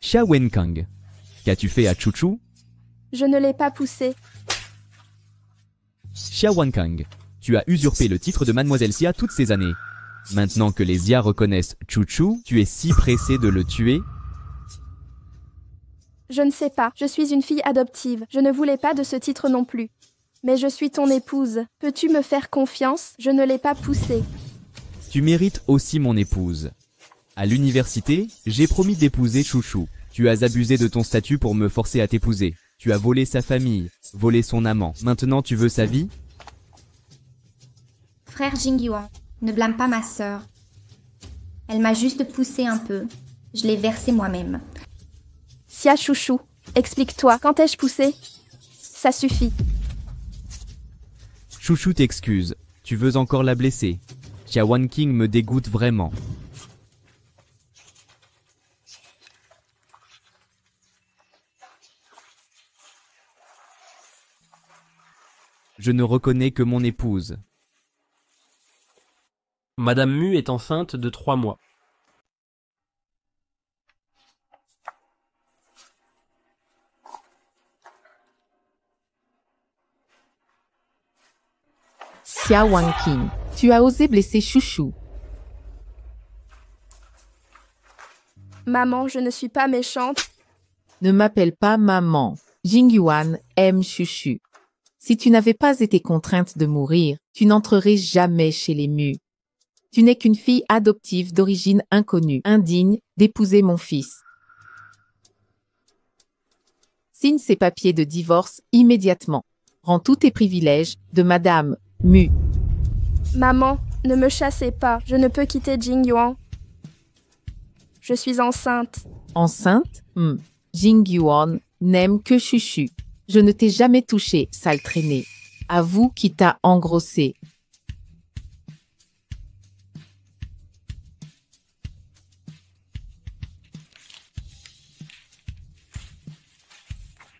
Xia Wenkang, qu'as-tu fait à Chouchou? Je ne l'ai pas poussé. Xia Wenkang, tu as usurpé le titre de Mademoiselle Xia toutes ces années. Maintenant que les Xia reconnaissent Chouchou, tu es si pressé de le tuer? Je ne sais pas, je suis une fille adoptive. Je ne voulais pas de ce titre non plus. Mais je suis ton épouse. Peux-tu me faire confiance? Je ne l'ai pas poussé. Tu mérites aussi mon épouse. À l'université, j'ai promis d'épouser Chouchou. Tu as abusé de ton statut pour me forcer à t'épouser. Tu as volé sa famille, volé son amant. Maintenant tu veux sa vie? Frère Jingyuan, ne blâme pas ma sœur. Elle m'a juste poussé un peu. Je l'ai versé moi-même. Xia Chouchou, explique-toi, quand ai-je poussé? Ça suffit. Chouchou t'excuse. Tu veux encore la blesser. Xia Wanqing me dégoûte vraiment. Je ne reconnais que mon épouse. Madame Mu est enceinte de 3 mois. Xia Wanqing, tu as osé blesser Chouchou. Maman, je ne suis pas méchante. Ne m'appelle pas maman. Jingyuan aime Chouchou. Si tu n'avais pas été contrainte de mourir, tu n'entrerais jamais chez les Mu. Tu n'es qu'une fille adoptive d'origine inconnue, indigne d'épouser mon fils. Signe ces papiers de divorce immédiatement. Rends tous tes privilèges de Madame Mu. Maman, ne me chassez pas. Je ne peux quitter Jingyuan. Je suis enceinte. Enceinte? Jingyuan n'aime que Chouchou. Je ne t'ai jamais touché, sale traînée. Avoue qui t'a engrossé.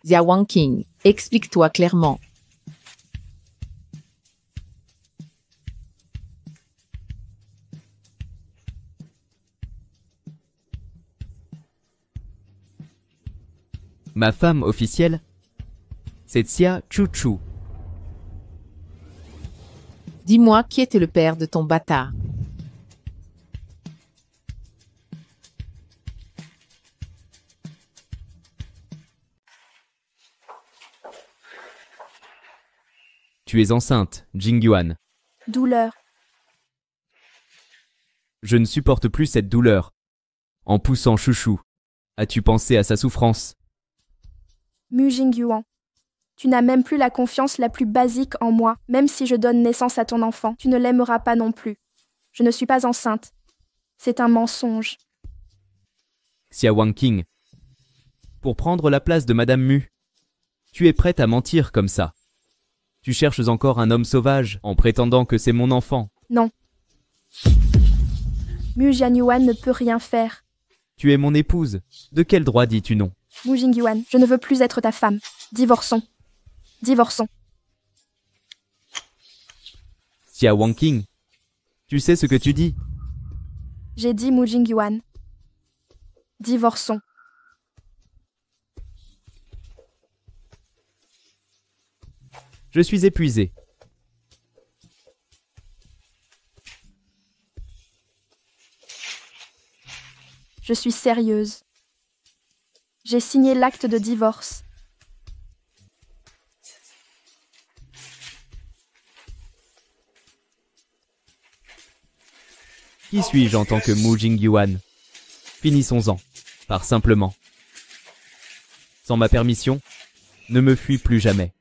Xia Wanqing, explique-toi clairement. Ma femme officielle, c'est Xia Chouchou. Dis-moi qui était le père de ton bâtard. Tu es enceinte, Jingyuan. Douleur. Je ne supporte plus cette douleur. En poussant Chouchou, as-tu pensé à sa souffrance? Mu Jingyuan. Tu n'as même plus la confiance la plus basique en moi. Même si je donne naissance à ton enfant, tu ne l'aimeras pas non plus. Je ne suis pas enceinte. C'est un mensonge. Xia Wanqing, pour prendre la place de Madame Mu, tu es prête à mentir comme ça. Tu cherches encore un homme sauvage en prétendant que c'est mon enfant. Non. Mu Jianyuan ne peut rien faire. Tu es mon épouse. De quel droit dis-tu non? Mu Jingyuan, je ne veux plus être ta femme. Divorçons. Divorçons. Xia Wanqing, tu sais ce que tu dis? J'ai dit Mu Jingyuan. Divorçons. Je suis épuisé. Je suis sérieuse. J'ai signé l'acte de divorce. Qui suis-je en tant que Mu Jingyuan? Finissons-en, par simplement. Sans ma permission, ne me fuis plus jamais.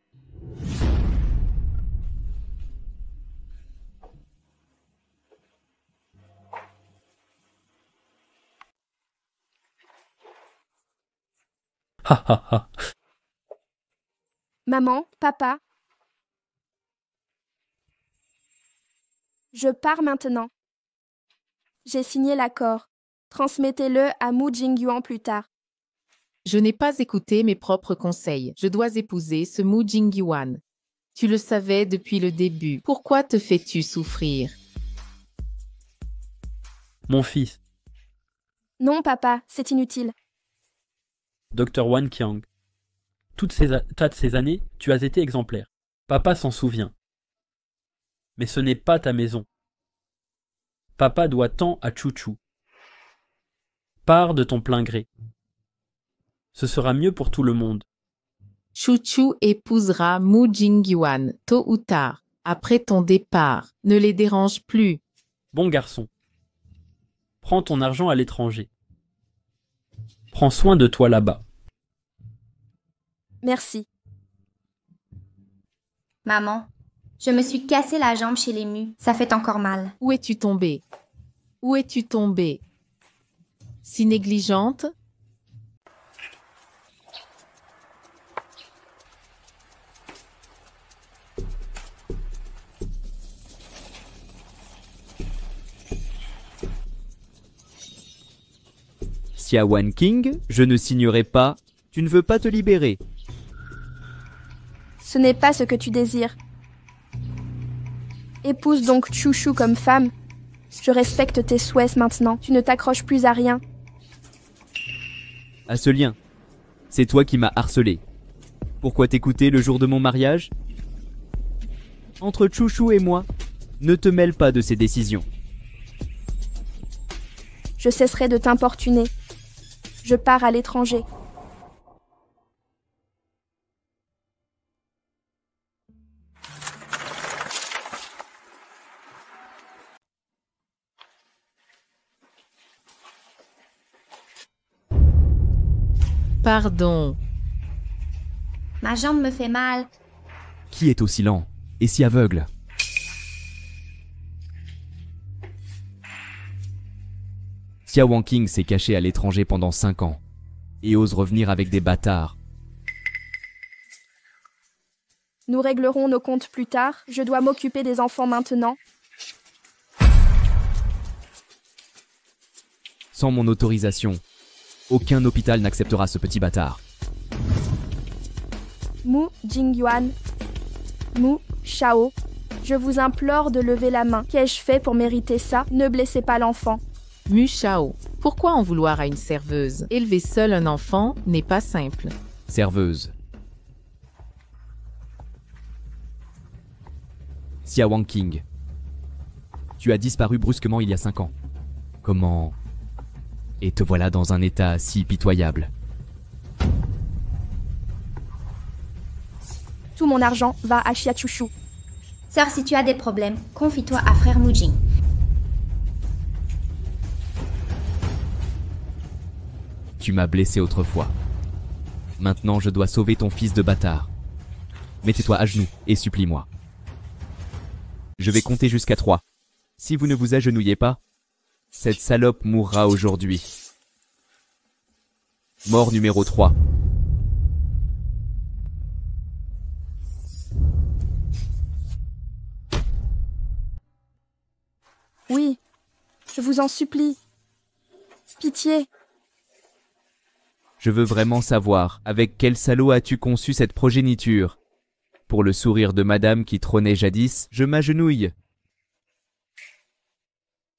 Ha ha ha. Maman, papa. Je pars maintenant. J'ai signé l'accord. Transmettez-le à Mu Jingyuan plus tard. Je n'ai pas écouté mes propres conseils. Je dois épouser ce Mu Jingyuan. Tu le savais depuis le début. Pourquoi te fais-tu souffrir? Mon fils. Non, papa, c'est inutile. Dr. Wan Qiang. Toutes ces années, tu as été exemplaire. Papa s'en souvient. Mais ce n'est pas ta maison. Papa doit tant à Chouchou. Pars de ton plein gré. Ce sera mieux pour tout le monde. Chouchou épousera Mu Jingyuan tôt ou tard, après ton départ. Ne les dérange plus. Bon garçon. Prends ton argent à l'étranger. Prends soin de toi là-bas. Merci. Maman, je me suis cassé la jambe chez les Mu. Ça fait encore mal. Où es-tu tombée? Où es-tu tombée? Si négligente? Xia Wan King, je ne signerai pas. Tu ne veux pas te libérer. Ce n'est pas ce que tu désires. Épouse donc Chouchou comme femme. Je respecte tes souhaits maintenant. Tu ne t'accroches plus à rien. À ce lien. C'est toi qui m'as harcelé. Pourquoi t'écouter le jour de mon mariage? Entre Chouchou et moi, ne te mêle pas de ses décisions. Je cesserai de t'importuner. Je pars à l'étranger. Pardon. Ma jambe me fait mal. Qui est aussi lent et si aveugle? Xia Wan King s'est caché à l'étranger pendant 5 ans et ose revenir avec des bâtards. Nous réglerons nos comptes plus tard. Je dois m'occuper des enfants maintenant. Sans mon autorisation, aucun hôpital n'acceptera ce petit bâtard. Mu Jingyuan, Mu Shao, je vous implore de lever la main. Qu'ai-je fait pour mériter ça? Ne blessez pas l'enfant. Mu Shao, pourquoi en vouloir à une serveuse? Élever seul un enfant n'est pas simple. Serveuse. Xia Wan King, tu as disparu brusquement il y a 5 ans. Comment? Et te voilà dans un état si pitoyable. Tout mon argent va à Xia Chouchou. Sœur, si tu as des problèmes, confie-toi à frère Mujing. Tu m'as blessé autrefois. Maintenant je dois sauver ton fils de bâtard. Mettez-toi à genoux et supplie-moi. Je vais compter jusqu'à 3. Si vous ne vous agenouillez pas, cette salope mourra aujourd'hui. Mort numéro 3. Oui, je vous en supplie. Pitié. Je veux vraiment savoir, avec quel salaud as-tu conçu cette progéniture? Pour le sourire de madame qui trônait jadis, je m'agenouille.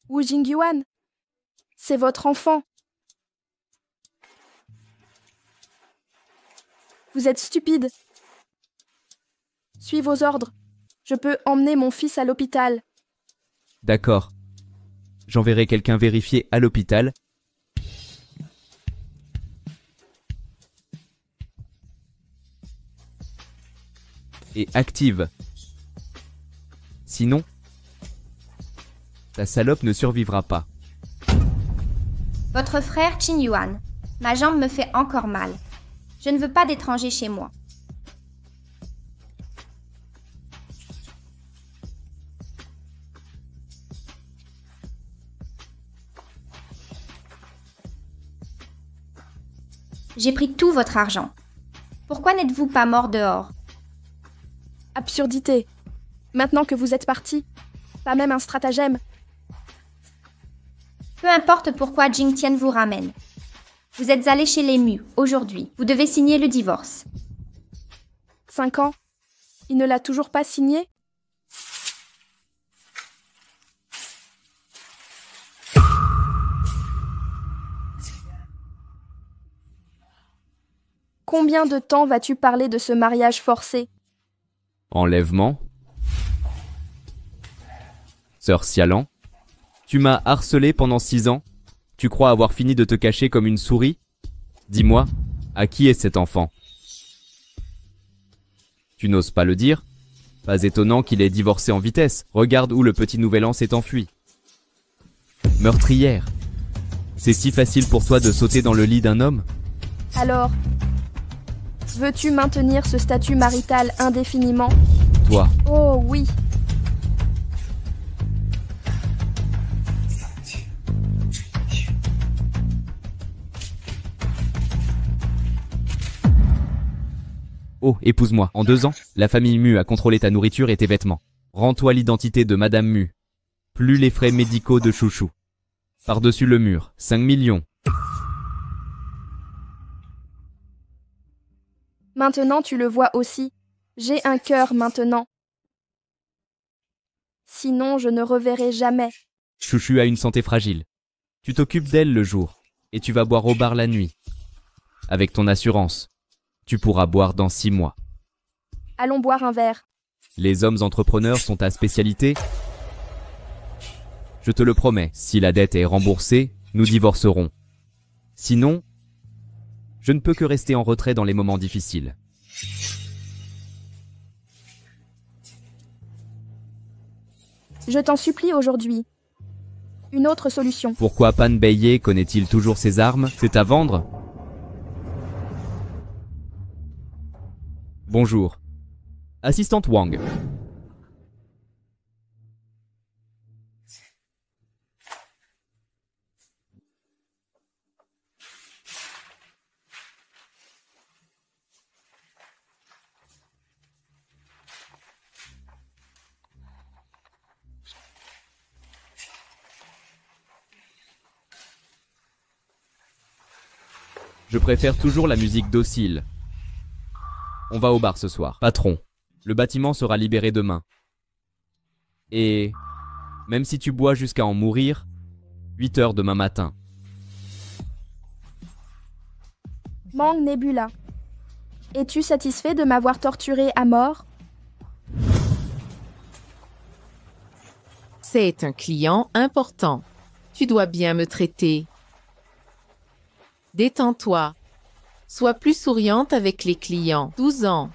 Wu Jingyuan, c'est votre enfant. Vous êtes stupide. Suis vos ordres. Je peux emmener mon fils à l'hôpital. D'accord. J'enverrai quelqu'un vérifier à l'hôpital. Et active. Sinon, ta salope ne survivra pas. Votre frère Qin Yuan. Ma jambe me fait encore mal. Je ne veux pas d'étrangers chez moi. J'ai pris tout votre argent. Pourquoi n'êtes-vous pas mort dehors? Absurdité. Maintenant que vous êtes parti, pas même un stratagème. Peu importe pourquoi Jing Tian vous ramène. Vous êtes allé chez les Mu, aujourd'hui. Vous devez signer le divorce. 5 ans. Il ne l'a toujours pas signé? Combien de temps vas-tu parler de ce mariage forcé? Enlèvement. Sœur Sialan, tu m'as harcelé pendant 6 ans. Tu crois avoir fini de te cacher comme une souris? Dis-moi, à qui est cet enfant? Tu n'oses pas le dire? Pas étonnant qu'il ait divorcé en vitesse. Regarde où le petit nouvel an s'est enfui. Meurtrière. C'est si facile pour toi de sauter dans le lit d'un homme? Alors, veux-tu maintenir ce statut marital indéfiniment? Toi, Oh oui. oh, épouse-moi. En 2 ans, la famille Mu a contrôlé ta nourriture et tes vêtements. Rends-toi l'identité de Madame Mu. Plus les frais médicaux de chouchou. Par-dessus le mur, 5 millions. Maintenant tu le vois aussi. J'ai un cœur maintenant. Sinon je ne reverrai jamais. Chouchou a une santé fragile. Tu t'occupes d'elle le jour, et tu vas boire au bar la nuit. Avec ton assurance, tu pourras boire dans 6 mois. Allons boire un verre. Les hommes entrepreneurs sont ta spécialité. Je te le promets, si la dette est remboursée, nous divorcerons. Sinon, je ne peux que rester en retrait dans les moments difficiles. Je t'en supplie aujourd'hui. Une autre solution. Pourquoi Pan Beye connaît-il toujours ses armes? C'est à vendre? Bonjour. Assistante Wang. Je préfère toujours la musique docile. On va au bar ce soir. Patron, le bâtiment sera libéré demain. Et même si tu bois jusqu'à en mourir, 8 heures demain matin. Mang Nebula. Es-tu satisfait de m'avoir torturé à mort? C'est un client important. Tu dois bien me traiter. Détends-toi. Sois plus souriante avec les clients. 12 ans.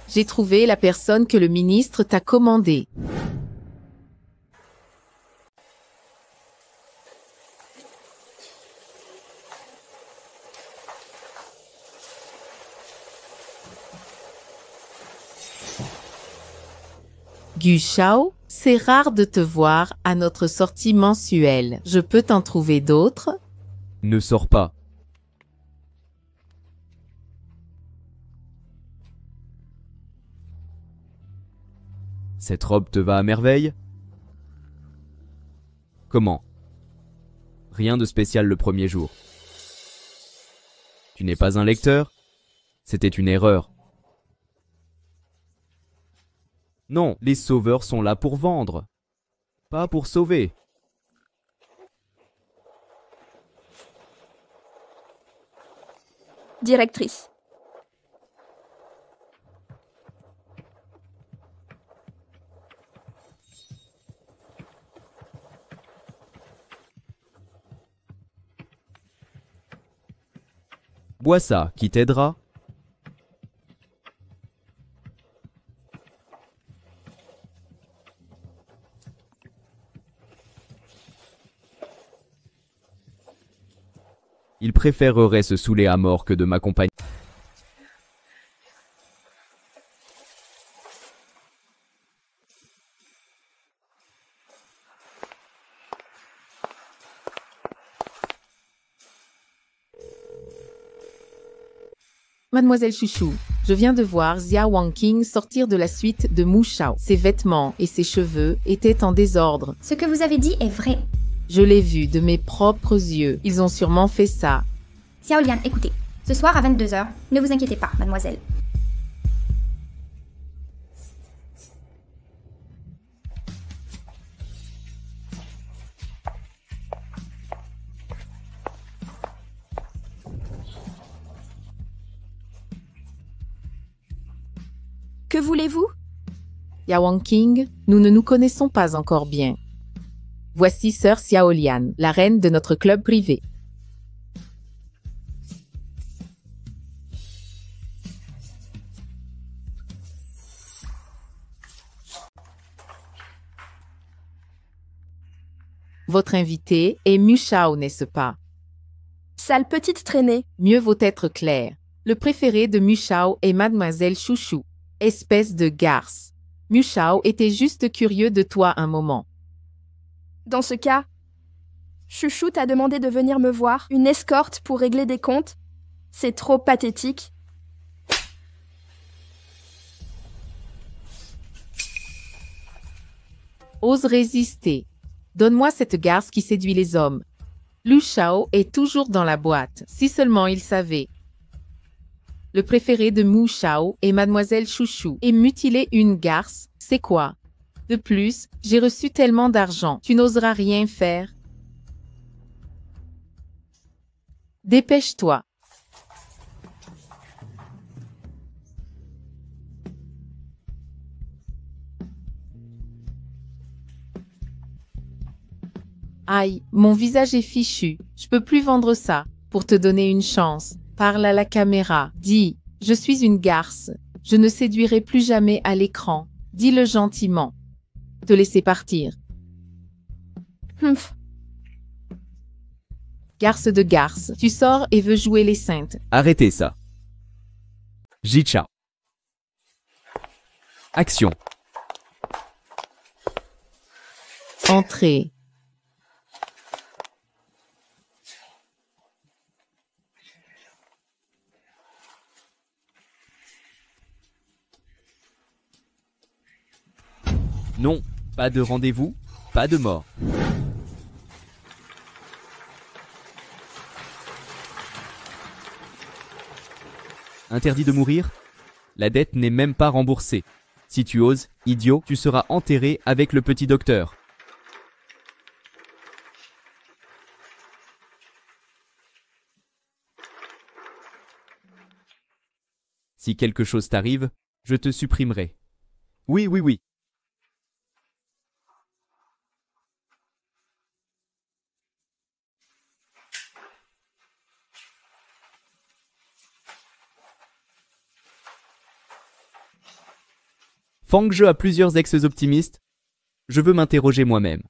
J'ai trouvé la personne que le ministre t'a commandée. Gu Shao, c'est rare de te voir à notre sortie mensuelle. Je peux t'en trouver d'autres? Ne sors pas. Cette robe te va à merveille? Comment? Rien de spécial le premier jour. Tu n'es pas un lecteur? C'était une erreur. Non, les sauveurs sont là pour vendre, pas pour sauver. Directrice. Bois ça, qui t'aidera. Il préférerait se saouler à mort que de m'accompagner. Mademoiselle Chouchou, je viens de voir Xia Wangqing sortir de la suite de Mu Shao. Ses vêtements et ses cheveux étaient en désordre. Ce que vous avez dit est vrai. Je l'ai vu de mes propres yeux. Ils ont sûrement fait ça. Xiao Lian, écoutez. Ce soir à 22h, ne vous inquiétez pas, mademoiselle. Que voulez-vous? Yawang King, nous ne nous connaissons pas encore bien. Voici Sœur Xiaolian, la reine de notre club privé. Votre invité est Mu Shao, n'est-ce pas? Sale petite traînée. Mieux vaut être clair. Le préféré de Mu Shao est Mademoiselle Chouchou, espèce de garce. Mu Shao était juste curieux de toi un moment. Dans ce cas, Chouchou t'a demandé de venir me voir, une escorte pour régler des comptes? C'est trop pathétique. Ose résister. Donne-moi cette garce qui séduit les hommes. Lu Shao est toujours dans la boîte, si seulement il savait. Le préféré de Mu Shao est Mademoiselle Chouchou. Et mutiler une garce, c'est quoi? De plus, j'ai reçu tellement d'argent, tu n'oseras rien faire. Dépêche-toi. Aïe, mon visage est fichu. Je peux plus vendre ça. Pour te donner une chance, parle à la caméra. Dis, je suis une garce. Je ne séduirai plus jamais à l'écran. Dis-le gentiment. Te laisser partir. Humph. Garce de garce, tu sors et veux jouer les saintes. Arrêtez ça. Jicha. Action. Entrez. Non, pas de rendez-vous, pas de mort. Interdit de mourir? La dette n'est même pas remboursée. Si tu oses, idiot, tu seras enterré avec le petit docteur. Si quelque chose t'arrive, je te supprimerai. Oui, oui, oui. Fangje a plusieurs ex-optimistes. Je veux m'interroger moi-même.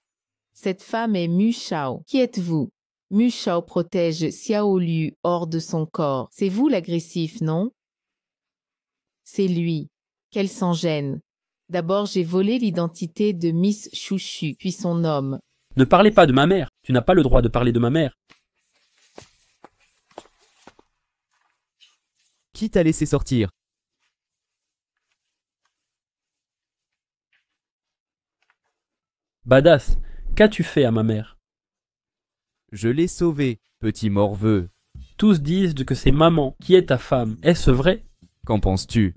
Cette femme est Mu Shao. Qui êtes-vous? Mu Shao protège Xiao Liu hors de son corps. C'est vous l'agressif, non? C'est lui. Qu'elle s'en gêne. D'abord, j'ai volé l'identité de Miss Chouchu, puis son homme. Ne parlez pas de ma mère. Tu n'as pas le droit de parler de ma mère. Qui t'a laissé sortir? Badass, qu'as-tu fait à ma mère? Je l'ai sauvée, petit morveux. Tous disent que c'est maman qui est ta femme. Est-ce vrai? Qu'en penses-tu?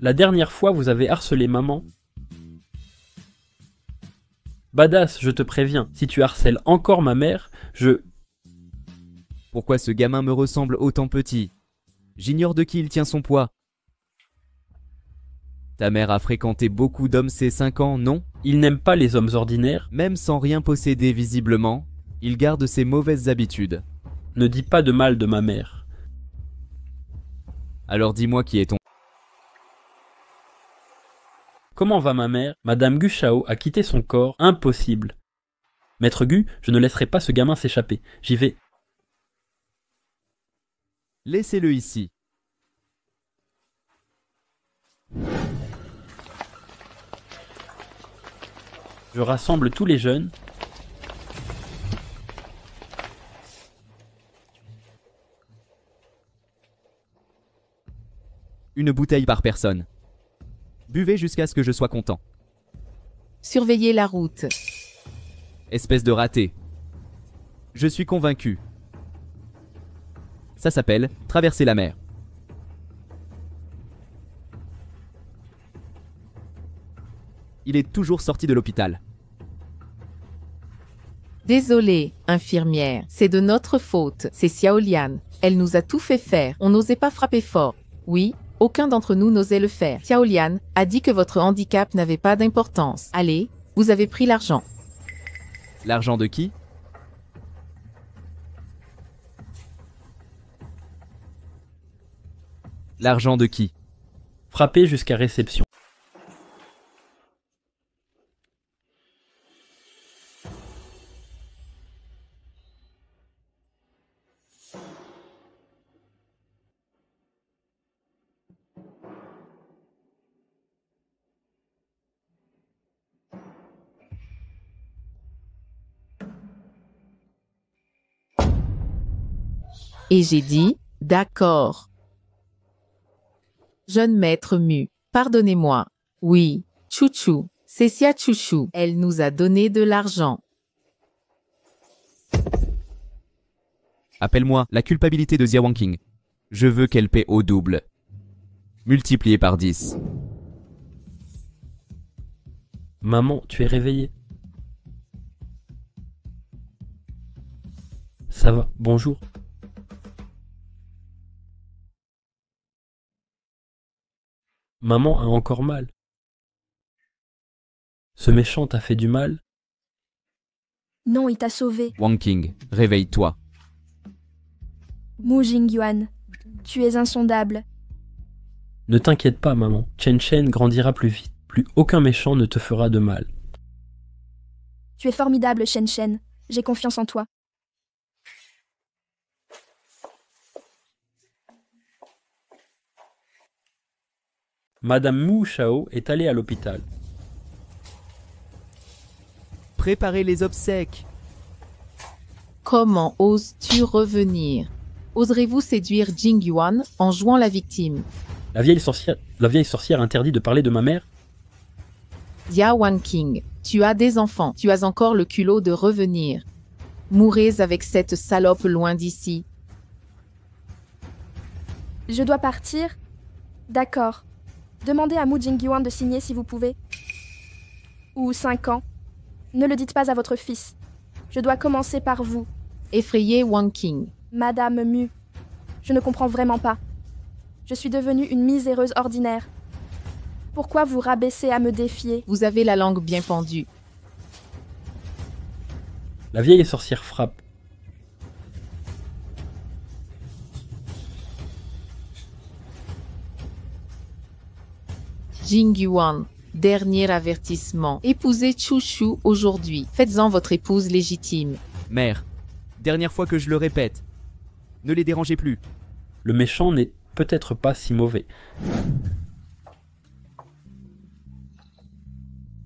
La dernière fois, vous avez harcelé maman. Badass, je te préviens, si tu harcèles encore ma mère, Pourquoi ce gamin me ressemble autant petit? J'ignore de qui il tient son poids. Ta mère a fréquenté beaucoup d'hommes ces 5 ans, non? Il n'aime pas les hommes ordinaires. Même sans rien posséder visiblement, il garde ses mauvaises habitudes. Ne dis pas de mal de ma mère. Alors dis-moi qui est ton... Comment va ma mère? Madame Gu Shao a quitté son corps. Impossible. Maître Gu, je ne laisserai pas ce gamin s'échapper. J'y vais. Laissez-le ici. Je rassemble tous les jeunes. Une bouteille par personne. Buvez jusqu'à ce que je sois content. Surveillez la route. Espèce de raté. Je suis convaincu. Ça s'appelle traverser la mer. Il est toujours sorti de l'hôpital. Désolée, infirmière, c'est de notre faute. C'est Xiaolian. Elle nous a tout fait faire. On n'osait pas frapper fort. Oui, Aucun d'entre nous n'osait le faire. Xiaolian a dit que votre handicap n'avait pas d'importance. Allez, vous avez pris l'argent. L'argent de qui? L'argent de qui? Frappez jusqu'à réception. Et j'ai dit, d'accord. Jeune maître Mu, pardonnez-moi. Oui, Chouchou, c'est Xia Chouchou. Elle nous a donné de l'argent. Appelle-moi la culpabilité de Xia Wangqing. Je veux qu'elle paie au double. Multiplié par 10. Maman, tu es réveillée? Ça va, bonjour. Maman a encore mal. Ce méchant t'a fait du mal? Non, il t'a sauvé. Wangqing, réveille-toi. Mu Jingyuan, tu es insondable. Ne t'inquiète pas, maman. Chen Chen grandira plus vite. Plus aucun méchant ne te fera de mal. Tu es formidable, Shen Shen. J'ai confiance en toi. Madame Mu Shao est allée à l'hôpital. Préparez les obsèques. Comment oses-tu revenir? Oserez-vous séduire Jingyuan en jouant la victime? La vieille sorcière interdit de parler de ma mère? Xia Wangqing, tu as des enfants. Tu as encore le culot de revenir. Mourez avec cette salope loin d'ici. Je dois partir? D'accord. Demandez à Mu Jingyuan de signer si vous pouvez. Ou 5 ans. Ne le dites pas à votre fils. Je dois commencer par vous. Effrayé Wangqing. Madame Mu. Je ne comprends vraiment pas. Je suis devenue une miséreuse ordinaire. Pourquoi vous rabaissez à me défier? Vous avez la langue bien pendue. La vieille sorcière frappe. Jingyuan, dernier avertissement. Épousez Chouchou aujourd'hui. Faites-en votre épouse légitime. Mère, dernière fois que je le répète. Ne les dérangez plus. Le méchant n'est peut-être pas si mauvais.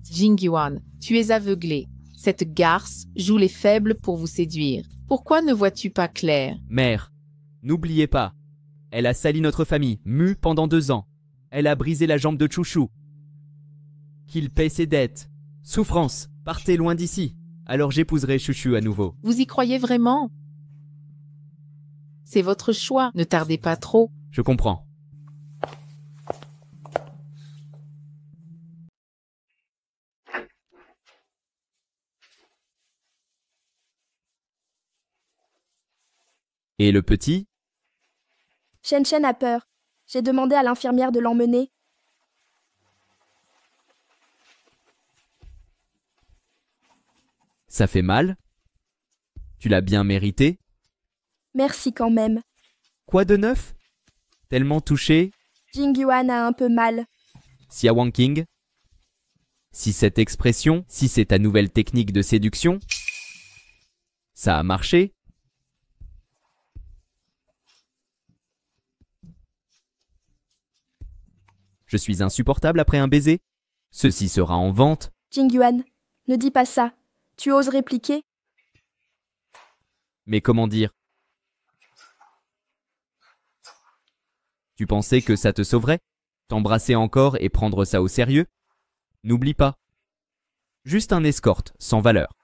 Jingyuan, tu es aveuglé. Cette garce joue les faibles pour vous séduire. Pourquoi ne vois-tu pas clair? Mère, n'oubliez pas. Elle a sali notre famille, Mu, pendant 2 ans. Elle a brisé la jambe de Chouchou. Qu'il paie ses dettes. Souffrance, partez loin d'ici. Alors j'épouserai Chouchou à nouveau. Vous y croyez vraiment? C'est votre choix. Ne tardez pas trop. Je comprends. Et le petit? Shen Shen a peur. J'ai demandé à l'infirmière de l'emmener. Ça fait mal? Tu l'as bien mérité? Merci quand même. Quoi de neuf? Tellement touché? Jingyuan a un peu mal. Xia Wangqing? Si cette expression, si c'est ta nouvelle technique de séduction, ça a marché? Je suis insupportable après un baiser? Ceci sera en vente? Jingyuan, ne dis pas ça. Tu oses répliquer? Mais comment dire? Tu pensais que ça te sauverait? T'embrasser encore et prendre ça au sérieux? N'oublie pas. Juste un escorte, sans valeur.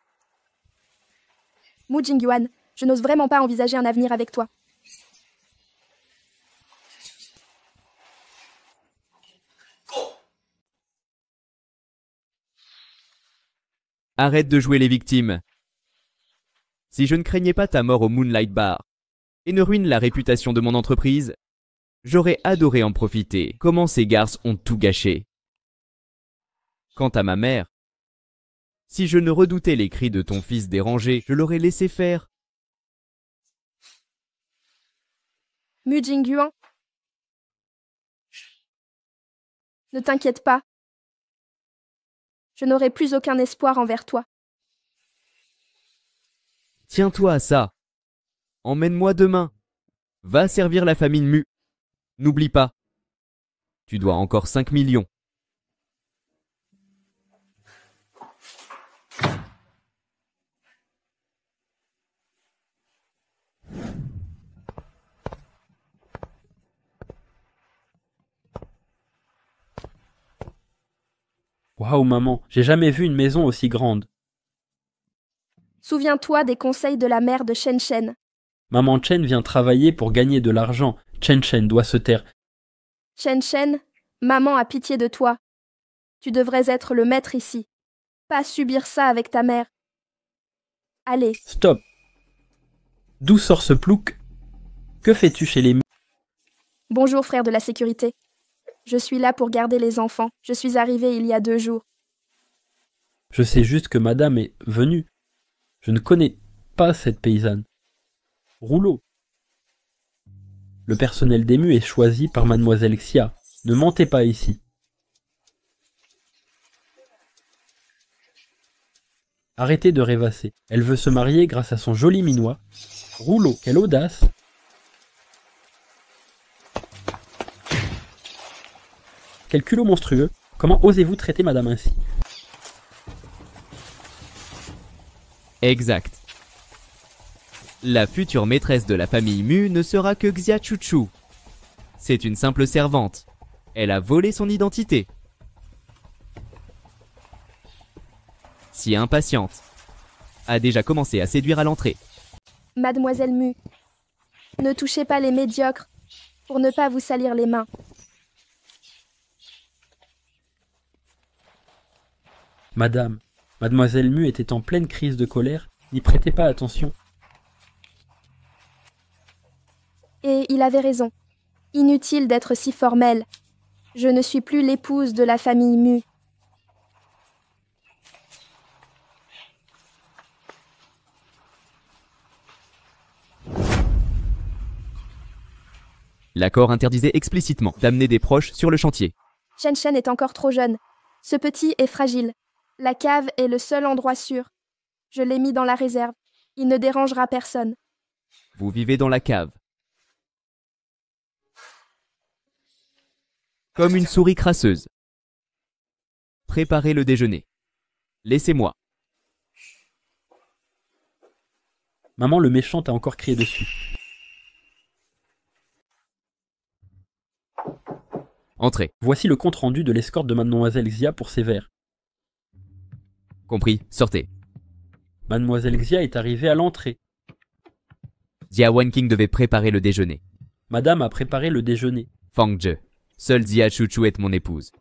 Mu Jingyuan, je n'ose vraiment pas envisager un avenir avec toi. Arrête de jouer les victimes. Si je ne craignais pas ta mort au Moonlight Bar, et ne ruine la réputation de mon entreprise, J'aurais adoré en profiter. Comment ces garces ont tout gâché. Quant à ma mère, si je ne redoutais les cris de ton fils dérangé, je l'aurais laissé faire. Mu Jingyuan, ne t'inquiète pas. Je n'aurai plus aucun espoir envers toi. Tiens-toi à ça. Emmène-moi demain. Va servir la famille Mu. N'oublie pas. Tu dois encore 5 millions. Waouh, maman, j'ai jamais vu une maison aussi grande. Souviens-toi des conseils de la mère de Shen Shen. Maman Chen vient travailler pour gagner de l'argent. Chen Chen doit se taire. Shen Shen, maman a pitié de toi. Tu devrais être le maître ici. Pas subir ça avec ta mère. Allez, Stop. D'où sort ce plouc? Que fais-tu chez les Mu? bonjour frère de la sécurité. Je suis là pour garder les enfants. Je suis arrivée il y a 2 jours. Je sais juste que madame est venue. Je ne connais pas cette paysanne. Rouleau. Le personnel des Mu est choisi par mademoiselle Xia. Ne mentez pas ici. Arrêtez de rêvasser. Elle veut se marier grâce à son joli minois. Rouleau, quelle audace! Quel culot monstrueux! Comment osez-vous traiter madame ainsi? Exact. La future maîtresse de la famille Mu ne sera que Xia Chuchu. C'est une simple servante. Elle a volé son identité. Si impatiente, a déjà commencé à séduire à l'entrée. Mademoiselle Mu, ne touchez pas les médiocres pour ne pas vous salir les mains. Madame, mademoiselle Mu était en pleine crise de colère. N'y prêtez pas attention. Et il avait raison. Inutile d'être si formelle. Je ne suis plus l'épouse de la famille Mu. L'accord interdisait explicitement d'amener des proches sur le chantier. Shen Shen est encore trop jeune. Ce petit est fragile. La cave est le seul endroit sûr. Je l'ai mis dans la réserve. Il ne dérangera personne. Vous vivez dans la cave. Comme une souris crasseuse. Préparez le déjeuner. Laissez-moi. Maman, le méchant t'a encore crié dessus. Entrez. Voici le compte-rendu de l'escorte de mademoiselle Xia pour ses verres. Compris, sortez. Mademoiselle Xia est arrivée à l'entrée. Jia Wanqing devait préparer le déjeuner. Madame a préparé le déjeuner. Fang Je. Seule Jia Chuchu est mon épouse.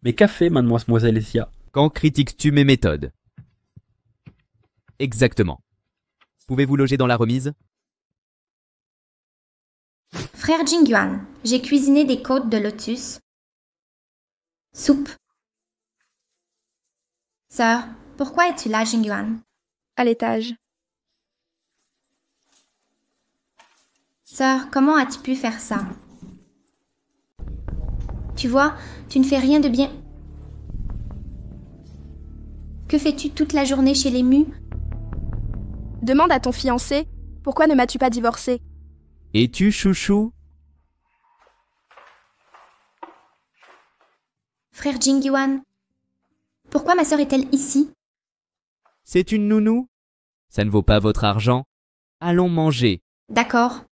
Mais qu'a fait mademoiselle Xia? Quand critiques-tu mes méthodes? Exactement. Pouvez-vous loger dans la remise? Frère Jingyuan, j'ai cuisiné des côtes de lotus. Soupe. Sœur, pourquoi es-tu là, Jingyuan? À l'étage. Sœur, comment as-tu pu faire ça? Tu vois, tu ne fais rien de bien. Que fais-tu toute la journée chez les Mu? Demande à ton fiancé, pourquoi ne m'as-tu pas divorcé? Es-tu chouchou? Frère Jingyuan, pourquoi ma sœur est-elle ici? C'est une nounou? Ça ne vaut pas votre argent. Allons manger. D'accord.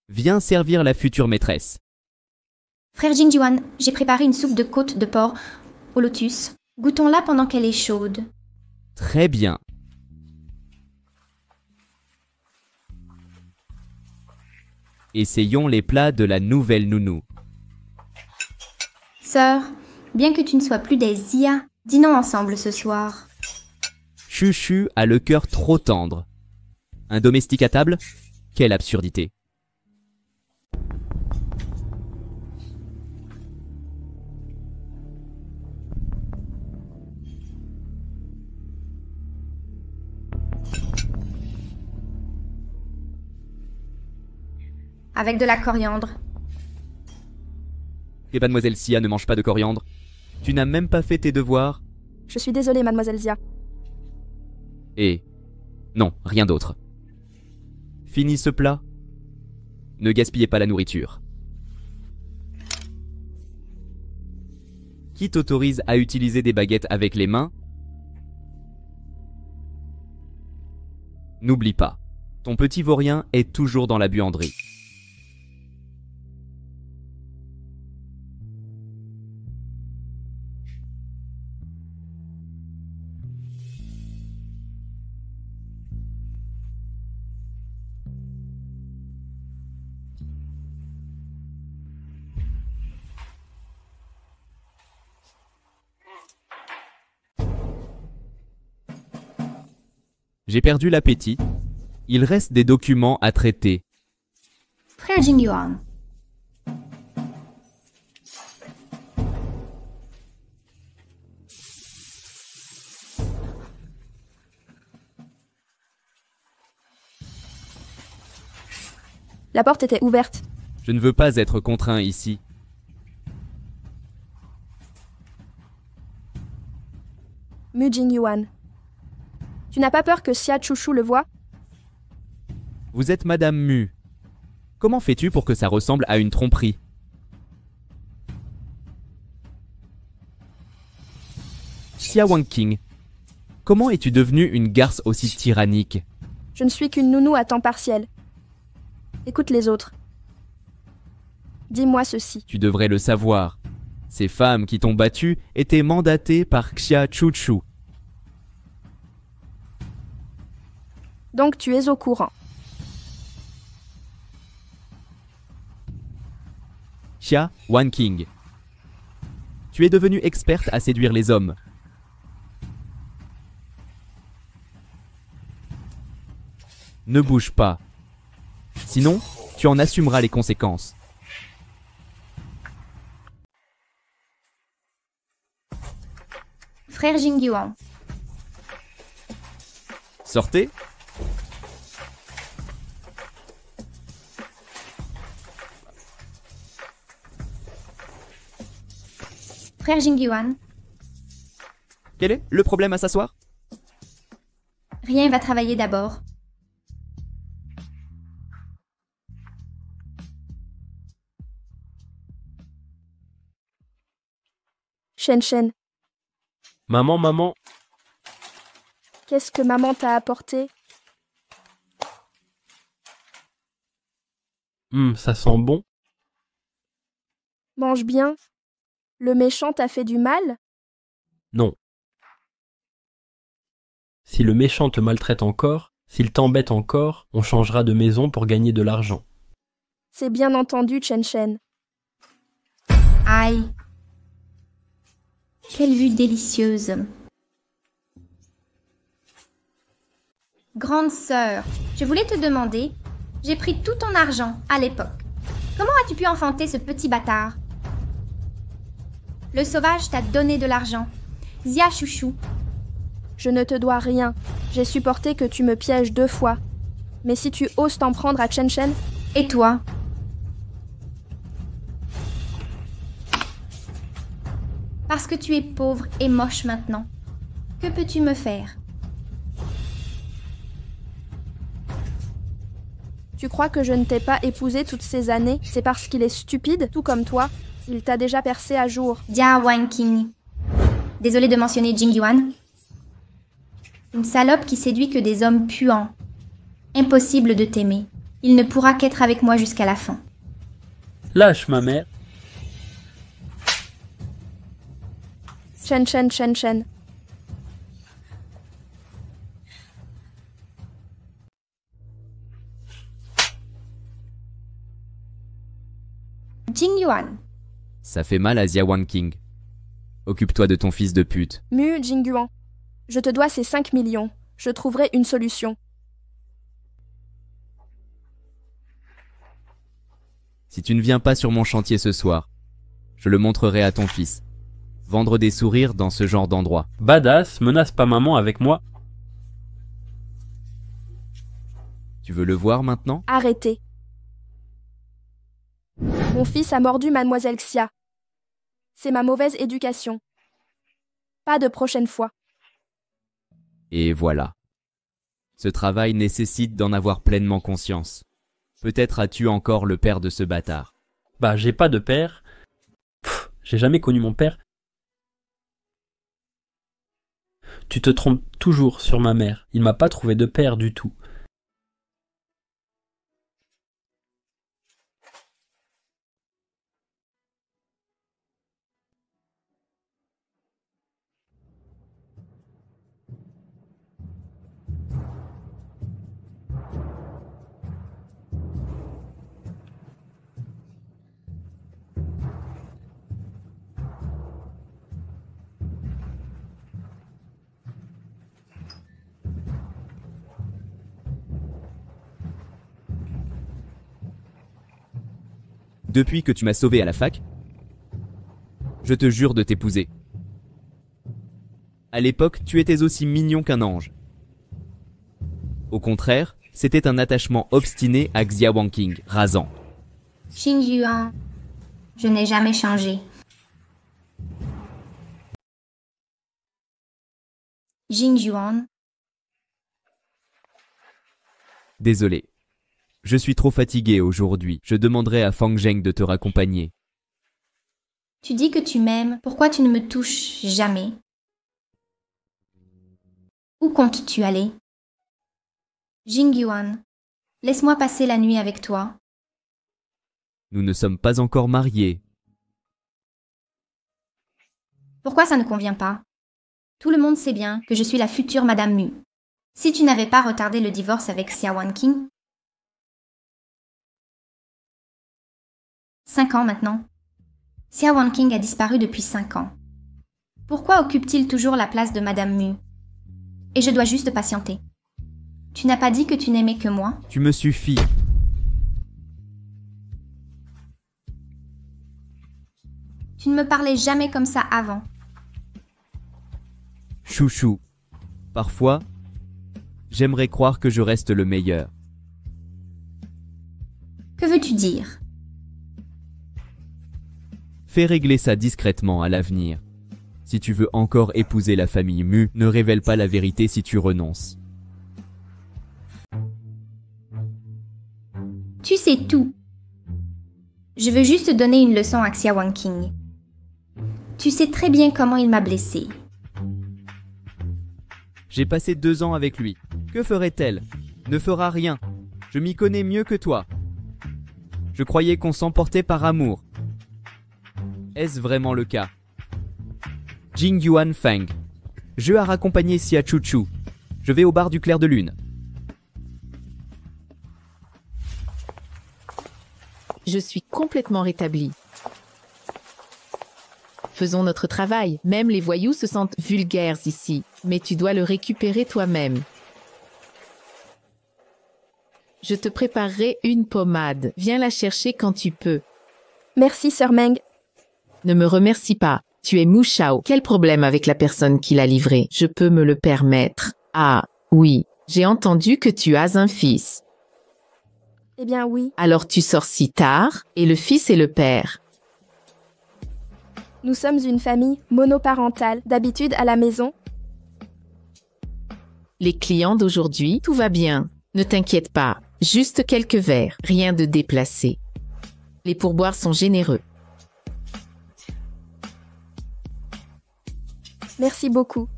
Viens servir la future maîtresse. Frère Jingyuan, j'ai préparé une soupe de côte de porc au lotus. Goûtons-la pendant qu'elle est chaude. Très bien. Essayons les plats de la nouvelle nounou. Sœur, bien que tu ne sois plus des Xia, dînons ensemble ce soir. Chuchu a le cœur trop tendre. Un domestique à table? Quelle absurdité. Avec de la coriandre. Et mademoiselle Sia ne mange pas de coriandre. Tu n'as même pas fait tes devoirs. Je suis désolée, mademoiselle Zia. Et... non, rien d'autre. Finis ce plat. Ne gaspillez pas la nourriture. Qui t'autorise à utiliser des baguettes avec les mains? N'oublie pas, ton petit vaurien est toujours dans la buanderie. J'ai perdu l'appétit. Il reste des documents à traiter. Frère Jingyuan. La porte était ouverte. Je ne veux pas être contraint ici. Mu Jingyuan. Tu n'as pas peur que Xia Chushu le voie? Vous êtes Madame Mu. Comment fais-tu pour que ça ressemble à une tromperie? Xia Wangqing. Comment es-tu devenue une garce aussi tyrannique? Je ne suis qu'une nounou à temps partiel. Écoute les autres. Dis-moi ceci. Tu devrais le savoir. Ces femmes qui t'ont battu étaient mandatées par Xia Chuchu. Donc tu es au courant. Xia Wangqing. Tu es devenue experte à séduire les hommes. Ne bouge pas. Sinon, tu en assumeras les conséquences. Frère Jingyuan. Sortez. Frère Jingyuan. Quel est le problème à s'asseoir? Rien va travailler d'abord. Shen Shen, Maman, qu'est-ce que maman t'a apporté? Ça sent bon. Mange bien. Le méchant t'a fait du mal? Non. Si le méchant te maltraite encore, s'il t'embête encore, on changera de maison pour gagner de l'argent. C'est bien entendu, Chen Shen. Aïe. Quelle vue délicieuse. Grande sœur, je voulais te demander, j'ai pris tout ton argent à l'époque. Comment as-tu pu enfanter ce petit bâtard? Le sauvage t'a donné de l'argent. Xia Chouchou. Je ne te dois rien. J'ai supporté que tu me pièges 2 fois. Mais si tu oses t'en prendre à Chen Shen... Et toi? Parce que tu es pauvre et moche maintenant. Que peux-tu me faire? Tu crois que je ne t'ai pas épousé toutes ces années? C'est parce qu'il est stupide, tout comme toi. Il t'a déjà percé à jour. Jia Wangqing. Désolée de mentionner Jingyuan. Une salope qui séduit que des hommes puants. Impossible de t'aimer. Il ne pourra qu'être avec moi jusqu'à la fin. Lâche ma mère. Chen Shen, Chen Shen. Jingyuan. Ça fait mal à Xia Wangqing. Occupe-toi de ton fils de pute. Mu Jingyuan. Je te dois ces 5 millions. Je trouverai une solution. Si tu ne viens pas sur mon chantier ce soir, je le montrerai à ton fils. Vendre des sourires dans ce genre d'endroit. Badass, menace pas maman avec moi. Tu veux le voir maintenant? Arrêtez. Mon fils a mordu mademoiselle Xia. C'est ma mauvaise éducation. Pas de prochaine fois. Et voilà. Ce travail nécessite d'en avoir pleinement conscience. Peut-être as-tu encore le père de ce bâtard. Bah, j'ai pas de père. J'ai jamais connu mon père. Tu te trompes toujours sur ma mère. Il m'a pas trouvé de père du tout. Depuis que tu m'as sauvé à la fac, je te jure de t'épouser. À l'époque, tu étais aussi mignon qu'un ange. Au contraire, c'était un attachement obstiné à Xia Wangqing, rasant. Xing Yuan, je n'ai jamais changé. Jing Yuan, Désolé. Je suis trop fatigué aujourd'hui. Je demanderai à Fang Zheng de te raccompagner. tu dis que tu m'aimes, pourquoi tu ne me touches jamais? Où comptes-tu aller? Jing Yuan, laisse-moi passer la nuit avec toi. Nous ne sommes pas encore mariés. Pourquoi ça ne convient pas? Tout le monde sait bien que je suis la future Madame Mu. Si tu n'avais pas retardé le divorce avec Xia Wanqing, 5 ans maintenant. Xia Wanqing a disparu depuis 5 ans. Pourquoi occupe-t-il toujours la place de Madame Mu? Et je dois juste patienter. Tu n'as pas dit que tu n'aimais que moi? Tu me suffis. Tu ne me parlais jamais comme ça avant. Chouchou. Parfois, j'aimerais croire que je reste le meilleur. Que veux-tu dire? Fais régler ça discrètement à l'avenir. Si tu veux encore épouser la famille Mu, ne révèle pas la vérité si tu renonces. Tu sais tout. Je veux juste donner une leçon à Xia Wanqing. Tu sais très bien comment il m'a blessée. J'ai passé 2 ans avec lui. Que ferait-elle? Ne fera rien. Je m'y connais mieux que toi. Je croyais qu'on s'emportait par amour. Est-ce vraiment le cas? Jing Yuan Feng. Je à raccompagner Xia Chuchu. Je vais au bar du clair de lune. Je suis complètement rétablie. Faisons notre travail. Même les voyous se sentent vulgaires ici. Mais tu dois le récupérer toi-même. Je te préparerai une pommade. Viens la chercher quand tu peux. Merci, Sœur Meng. Ne me remercie pas. Tu es Mu Shao. Quel problème avec la personne qui l'a livré? Je peux me le permettre. Ah, oui. J'ai entendu que tu as un fils. Eh bien oui, Alors tu sors si tard, et le fils et le père. nous sommes une famille monoparentale. D'habitude, à la maison, Les clients d'aujourd'hui, tout va bien. Ne t'inquiète pas. Juste quelques verres. Rien de déplacé. Les pourboires sont généreux. merci beaucoup.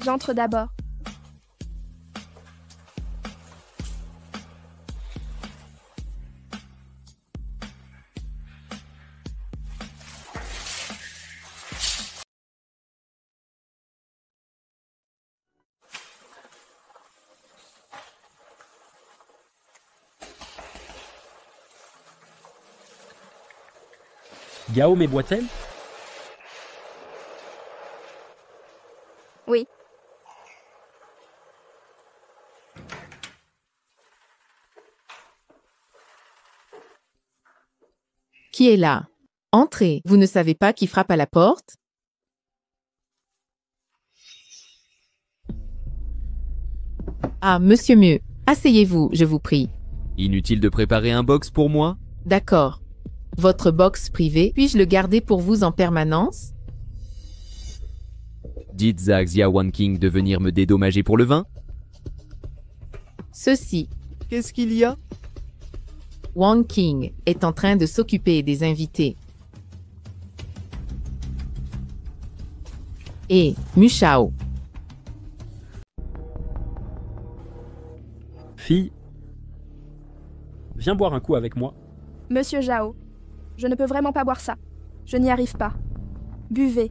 J'entre d'abord. Gao me boit-elle? Oui. Qui est là? Entrez. Vous ne savez pas qui frappe à la porte? Ah, monsieur Mu, asseyez-vous, je vous prie. Inutile de préparer un box pour moi? D'accord. Votre box privé, puis-je le garder pour vous en permanence? Dites à Xia Wanking de venir me dédommager pour le vin? Ceci. Qu'est-ce qu'il y a? Wang King est en train de s'occuper des invités. Et Mu Shao. Fille, viens boire un coup avec moi. Monsieur Zhao, je ne peux vraiment pas boire ça. Je n'y arrive pas. Buvez.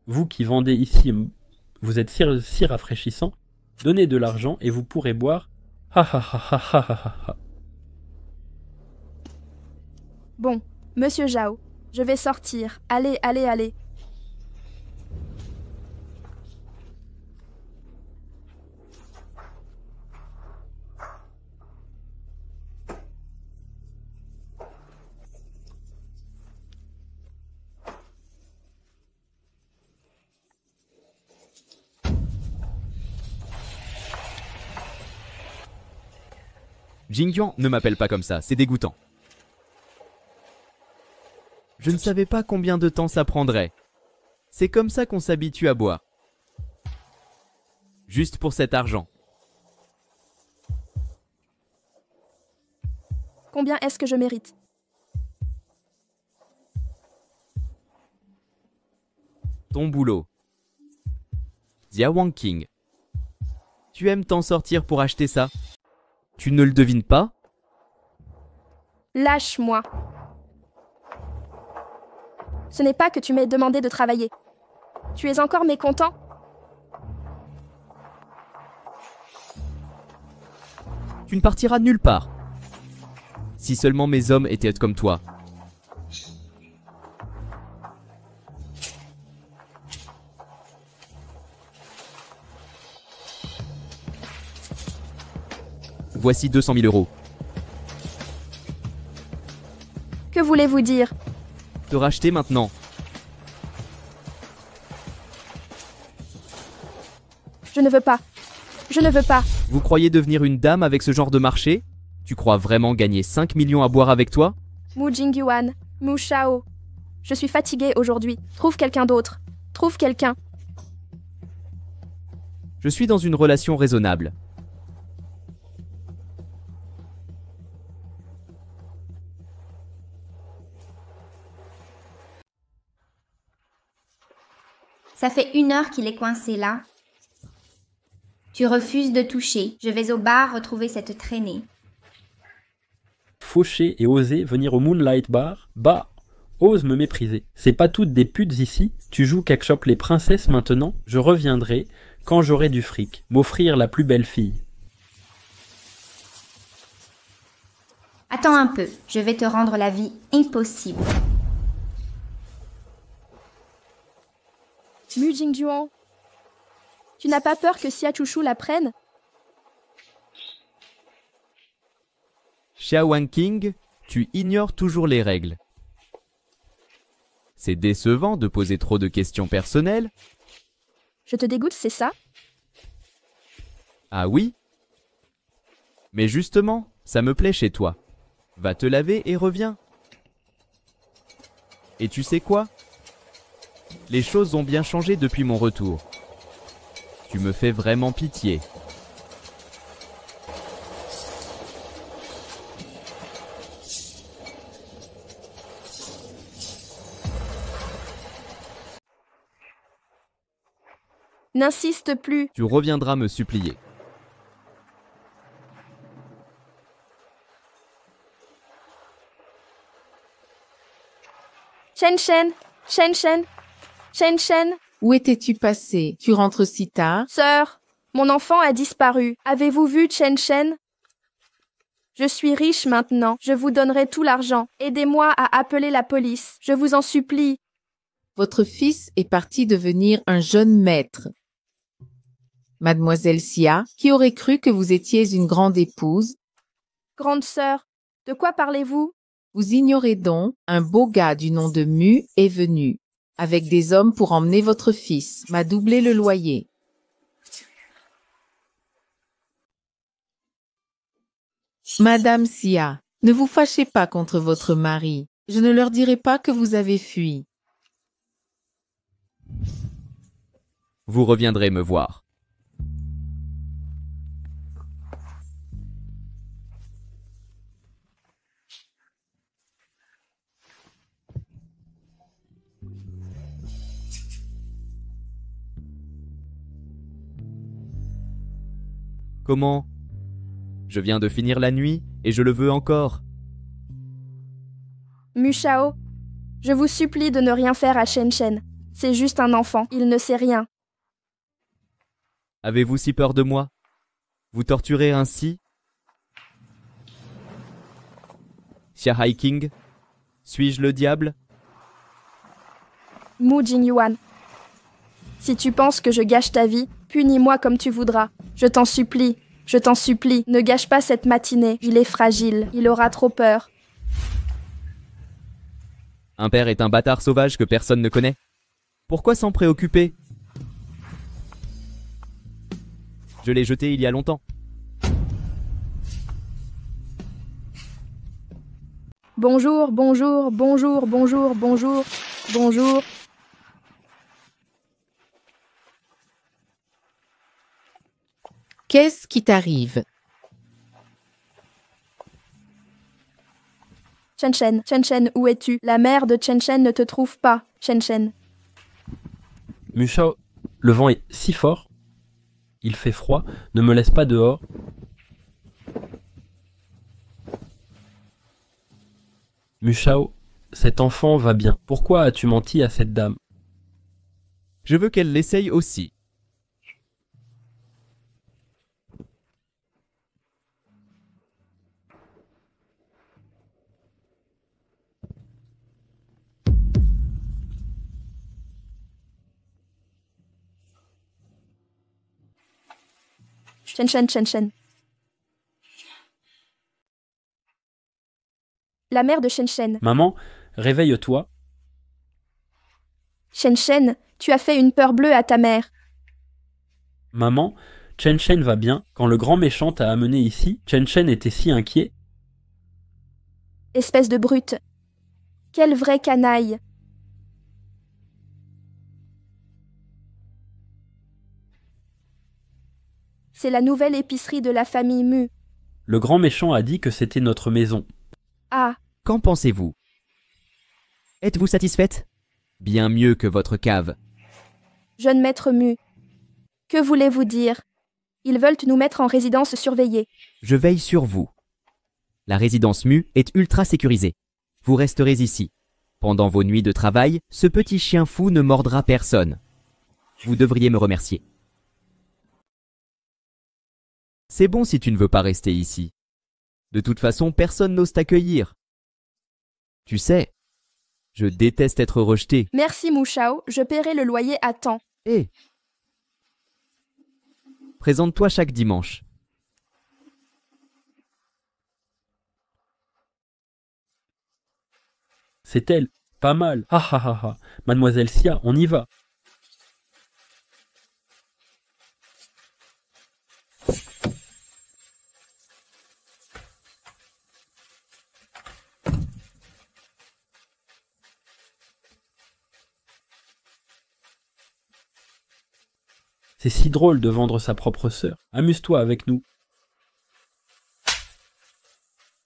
Vous qui vendez ici, vous êtes si rafraîchissant, donnez de l'argent et vous pourrez boire. Ha ha ha ha ha ha ha. Bon, monsieur Zhao, je vais sortir. Allez, allez, allez. Jingyuan, ne m'appelle pas comme ça, c'est dégoûtant. Je ne savais pas combien de temps ça prendrait. C'est comme ça qu'on s'habitue à boire. Juste pour cet argent. Combien est-ce que je mérite? Ton boulot. Xia Wanking. Tu aimes t'en sortir pour acheter ça? Tu ne le devines pas? Lâche-moi. Ce n'est pas que tu m'aies demandé de travailler. Tu es encore mécontent? Tu ne partiras nulle part. Si seulement mes hommes étaient comme toi. Voici 200 000 euros. Que voulez-vous dire? Te racheter maintenant. Je ne veux pas. Je ne veux pas. Vous croyez devenir une dame avec ce genre de marché? Tu crois vraiment gagner 5 millions à boire avec toi? Mu Jingyuan, Mu Shao. Je suis fatiguée aujourd'hui. Trouve quelqu'un d'autre. Trouve quelqu'un. Je suis dans une relation raisonnable. Ça fait 1 heure qu'il est coincé là. Tu refuses de toucher. Je vais au bar retrouver cette traînée. Faucher et oser venir au Moonlight Bar? Bah, ose me mépriser. C'est pas toutes des putes ici. Tu joues qu'à chope les princesses maintenant. Je reviendrai quand j'aurai du fric. M'offrir la plus belle fille. Attends un peu. Je vais te rendre la vie impossible. Mu Jingjuan. Tu n'as pas peur que Xia Chushu la prenne? Xia Wanking, tu ignores toujours les règles. C'est décevant de poser trop de questions personnelles. Je te dégoûte, c'est ça? Ah oui? Mais justement, ça me plaît chez toi. Va te laver et reviens. Et tu sais quoi? Les choses ont bien changé depuis mon retour. Tu me fais vraiment pitié. N'insiste plus. Tu reviendras me supplier. Shen Shen, Shen Shen, Shen Shen. Où étais-tu passé? Tu rentres si tard? Sœur, mon enfant a disparu. Avez-vous vu Chen Shen? Je suis riche maintenant. Je vous donnerai tout l'argent. Aidez-moi à appeler la police. Je vous en supplie. Votre fils est parti devenir un jeune maître. Mademoiselle Sia, qui aurait cru que vous étiez une grande épouse? Grande sœur, de quoi parlez-vous? Vous ignorez donc, un beau gars du nom de Mu est venu, avec des hommes pour emmener votre fils, m'a doublé le loyer. Madame Sia, ne vous fâchez pas contre votre mari. Je ne leur dirai pas que vous avez fui. Vous reviendrez me voir. Comment? Je viens de finir la nuit et je le veux encore. Mu Shao, je vous supplie de ne rien faire à Shen Shen. C'est juste un enfant, il ne sait rien. Avez-vous si peur de moi? Vous torturez ainsi? Xia Haiking, suis-je le diable? Mu Jingyuan, si tu penses que je gâche ta vie, punis-moi comme tu voudras. Je t'en supplie, ne gâche pas cette matinée. Il est fragile, il aura trop peur. Un père est un bâtard sauvage que personne ne connaît. Pourquoi s'en préoccuper? Je l'ai jeté il y a longtemps. Bonjour, bonjour, bonjour, bonjour, bonjour, bonjour. Qu'est-ce qui t'arrive? Chen Shen, où es-tu? La mère de Chen Shen ne te trouve pas, Chen Shen. Mu Shao, le vent est si fort. Il fait froid, ne me laisse pas dehors. Mu Shao, cet enfant va bien. Pourquoi as-tu menti à cette dame? Je veux qu'elle l'essaye aussi. Chen Shen. La mère de Shen Shen. Maman, réveille-toi. Shen Shen, tu as fait une peur bleue à ta mère. Maman, Chen Shen va bien. Quand le grand méchant t'a amené ici, Chen Shen était si inquiet. Espèce de brute. Quelle vraie canaille. C'est la nouvelle épicerie de la famille Mu. Le grand méchant a dit que c'était notre maison. Ah, Qu'en pensez-vous? Êtes-vous satisfaite? Bien mieux que votre cave. jeune maître Mu. Que voulez-vous dire? Ils veulent nous mettre en résidence surveillée. Je veille sur vous. La résidence Mu est ultra sécurisée. Vous resterez ici. Pendant vos nuits de travail, ce petit chien fou ne mordra personne. Vous devriez me remercier. C'est bon si tu ne veux pas rester ici. De toute façon, personne n'ose t'accueillir. Tu sais, je déteste être rejeté. Merci Mu Shao, je paierai le loyer à temps. Hé! Présente-toi chaque dimanche. C'est elle. Pas mal. Ah ah ah ah. Mademoiselle Sia, on y va. C'est si drôle de vendre sa propre sœur. Amuse-toi avec nous.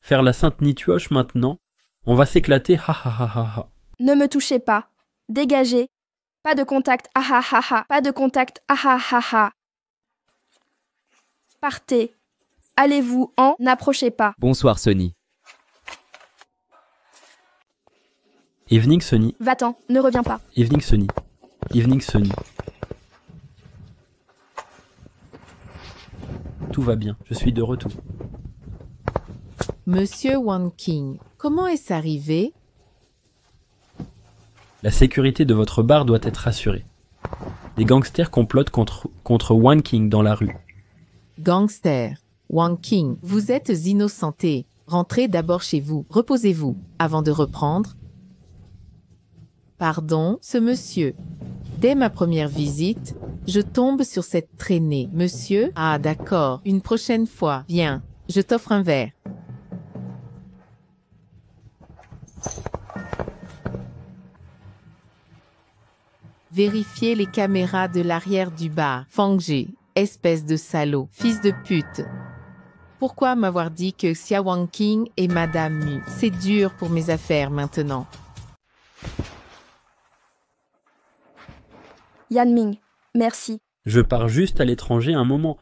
Faire la sainte Nituoche maintenant. On va s'éclater. Ha ha ha ha ha. Ne me touchez pas. Dégagez. Pas de contact. Ah ah ah ah. Pas de contact. Ah ah ah ah. Partez. Allez-vous en. N'approchez pas. Bonsoir Sonny. Evening Sonny. Va-t'en. Ne reviens pas. Evening Sonny. Evening Sonny. Tout va bien, je suis de retour. Monsieur Wan King, comment est-ce arrivé? La sécurité de votre bar doit être assurée. Des gangsters complotent contre Wan King dans la rue. Gangster, Wang King, vous êtes innocenté. Rentrez d'abord chez vous, reposez-vous, avant de reprendre. Pardon, ce monsieur. Dès ma première visite, je tombe sur cette traînée. Monsieur? Ah, d'accord, une prochaine fois. Viens, je t'offre un verre. Vérifiez les caméras de l'arrière du bar. Fangé, espèce de salaud, fils de pute. Pourquoi m'avoir dit que Xia Wang King est Madame Mu? C'est dur pour mes affaires maintenant. Yan Ming, merci. Je pars juste à l'étranger un moment.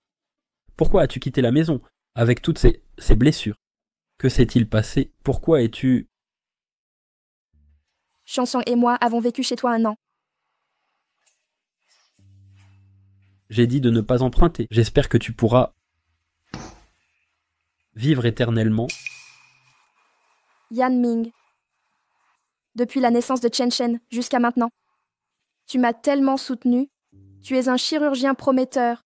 Pourquoi as-tu quitté la maison, avec toutes ces blessures? Que s'est-il passé? Pourquoi es-tu... Chanson et moi avons vécu chez toi 1 an. J'ai dit de ne pas emprunter. J'espère que tu pourras vivre éternellement. Yan Ming. Depuis la naissance de Chen Shen jusqu'à maintenant. Tu m'as tellement soutenu. Tu es un chirurgien prometteur.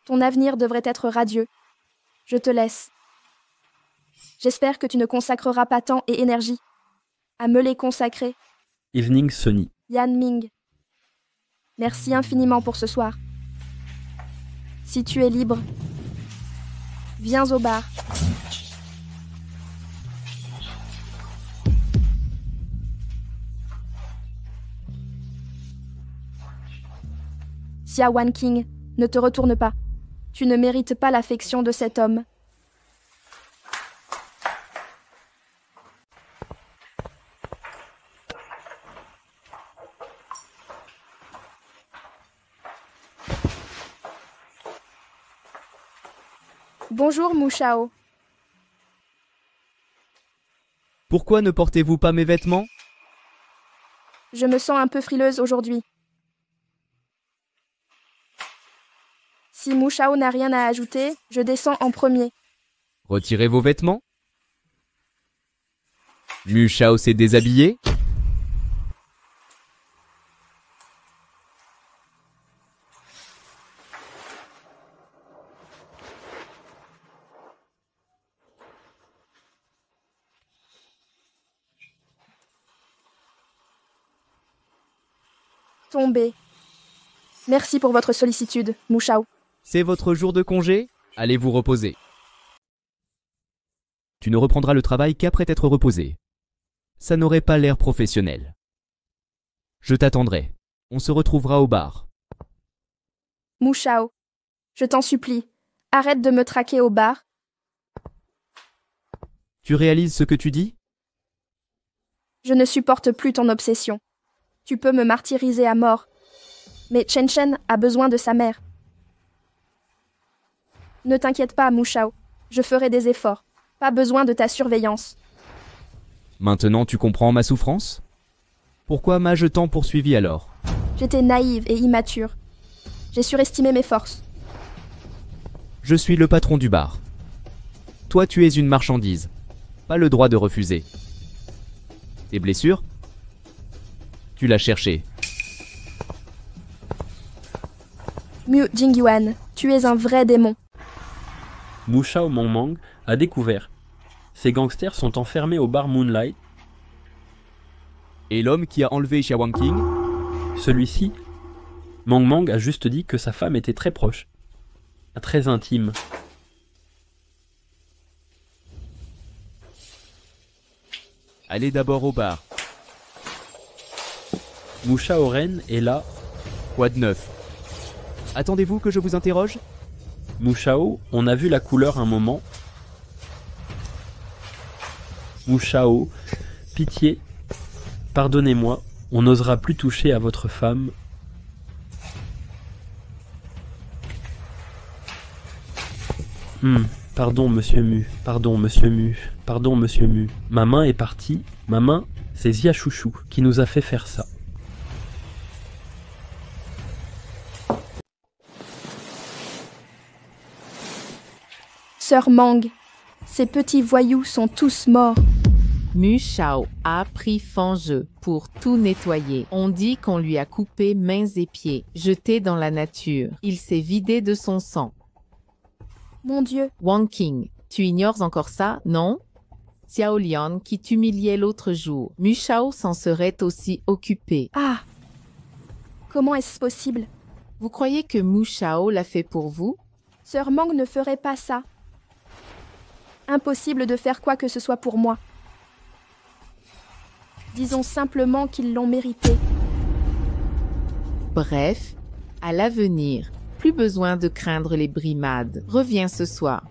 Ton avenir devrait être radieux. Je te laisse. J'espère que tu ne consacreras pas temps et énergie à me les consacrer. Evening Sunny. Yan Ming. Merci infiniment pour ce soir. Si tu es libre, viens au bar. Xia Wan King, ne te retourne pas. Tu ne mérites pas l'affection de cet homme. Bonjour Mu Shao. Pourquoi ne portez-vous pas mes vêtements? Je me sens un peu frileuse aujourd'hui. Si Mu Shao n'a rien à ajouter, je descends en premier. Retirez vos vêtements. Mu Shao s'est déshabillé. Tombé. Merci pour votre sollicitude, Mu Shao. C'est votre jour de congé? Allez vous reposer. Tu ne reprendras le travail qu'après t'être reposé. Ça n'aurait pas l'air professionnel. Je t'attendrai. On se retrouvera au bar. Mu Shao, je t'en supplie, arrête de me traquer au bar. Tu réalises ce que tu dis? Je ne supporte plus ton obsession. Tu peux me martyriser à mort. Mais Chen Shen a besoin de sa mère. Ne t'inquiète pas, Mu Shao. Je ferai des efforts. Pas besoin de ta surveillance. Maintenant tu comprends ma souffrance? Pourquoi m'as-je tant poursuivi alors? J'étais naïve et immature. J'ai surestimé mes forces. Je suis le patron du bar. Toi tu es une marchandise. Pas le droit de refuser. Tes blessures? Tu l'as cherché. Mu Jingyuan, tu es un vrai démon. Mu Shao Mang Mang a découvert. Ces gangsters sont enfermés au bar Moonlight. Et l'homme qui a enlevé Xia Wang King? Celui-ci, Mang Mang a juste dit que sa femme était très proche, très intime. Allez d'abord au bar. Mu Shao Ren est là. Quoi de neuf? Attendez-vous que je vous interroge? Mu Shao, on a vu la couleur un moment. Mu Shao, pitié, pardonnez-moi, on n'osera plus toucher à votre femme. Pardon, monsieur Mu, pardon, monsieur Mu, pardon, monsieur Mu. Ma main est partie, ma main, c'est Zia Chouchou qui nous a fait faire ça. Sœur Mang, ces petits voyous sont tous morts. Mu Shao a pris Fangeux pour tout nettoyer. On dit qu'on lui a coupé mains et pieds, jeté dans la nature. Il s'est vidé de son sang. Mon Dieu, Wang Qing, tu ignores encore ça, non? Xiao Lian qui t'humiliait l'autre jour. Mu Shao s'en serait aussi occupé. ah! Comment est-ce possible? Vous croyez que Mu Shao l'a fait pour vous? Sœur Mang ne ferait pas ça. Impossible de faire quoi que ce soit pour moi. Disons simplement qu'ils l'ont mérité. Bref, à l'avenir, plus besoin de craindre les brimades. Reviens ce soir.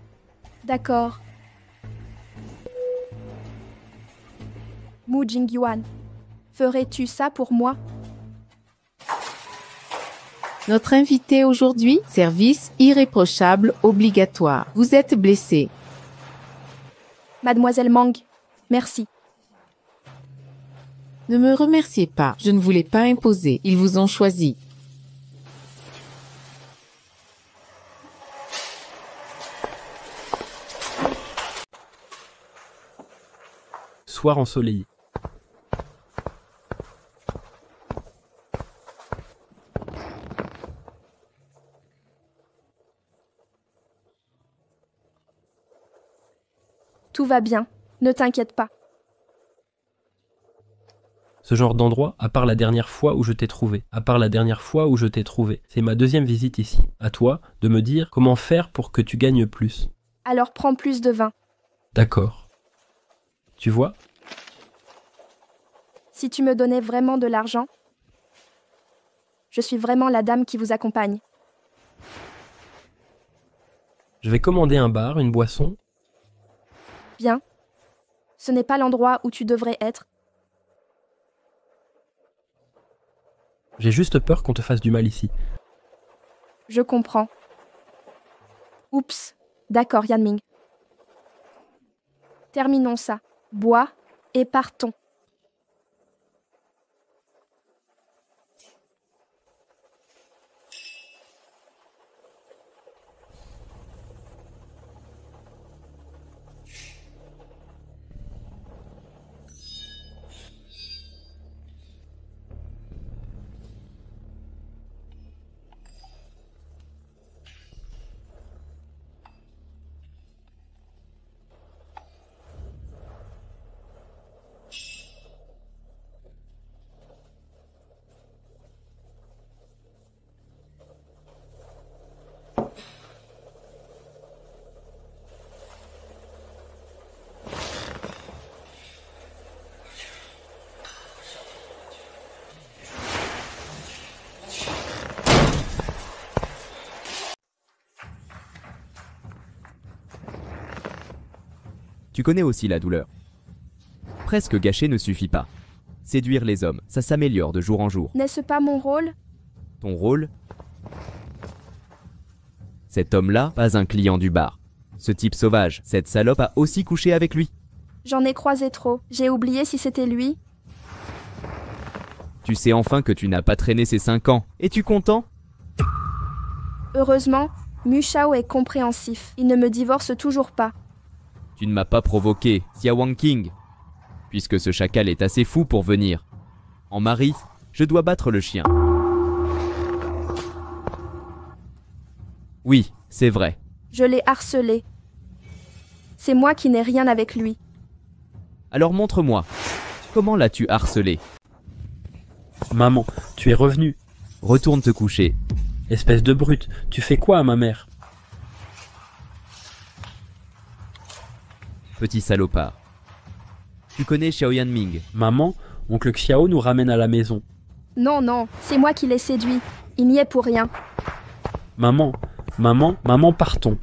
D'accord. Mu Jingyuan, ferais-tu ça pour moi? Notre invité aujourd'hui, service irréprochable obligatoire. Vous êtes blessé. Mademoiselle Mang, merci. Ne me remerciez pas, je ne vous l'ai pas imposé. Ils vous ont choisi. Soir ensoleillé. Tout va bien, ne t'inquiète pas. Ce genre d'endroit, à part la dernière fois où je t'ai trouvé. C'est ma deuxième visite ici. À toi de me dire comment faire pour que tu gagnes plus. Alors prends plus de vin. D'accord. Tu vois? Si tu me donnais vraiment de l'argent, je suis vraiment la dame qui vous accompagne. Je vais commander un bar, une boisson. Bien. Ce n'est pas l'endroit où tu devrais être. J'ai juste peur qu'on te fasse du mal ici. Je comprends. Oups. D'accord, Yanming. Terminons ça. Bois et partons. Tu connais aussi la douleur. Presque gâcher ne suffit pas. Séduire les hommes, ça s'améliore de jour en jour. N'est-ce pas mon rôle? Ton rôle? Cet homme-là, pas un client du bar. Ce type sauvage, cette salope a aussi couché avec lui. J'en ai croisé trop. J'ai oublié si c'était lui. Tu sais enfin que tu n'as pas traîné ces 5 ans. Es-tu content? Heureusement, Mu Shao est compréhensif. Il ne me divorce toujours pas. Tu ne m'as pas provoqué, Xia Wang Qing. Puisque ce chacal est assez fou pour venir. En mari, je dois battre le chien. Oui, c'est vrai. Je l'ai harcelé. C'est moi qui n'ai rien avec lui. Alors montre-moi. Comment l'as-tu harcelé? Maman, tu es revenue. Retourne te coucher. Espèce de brute, tu fais quoi à ma mère? Petit salopard. Tu connais Xiao Yanming? Maman, oncle Xiao nous ramène à la maison. Non, non, c'est moi qui l'ai séduit. Il n'y est pour rien. Maman, partons.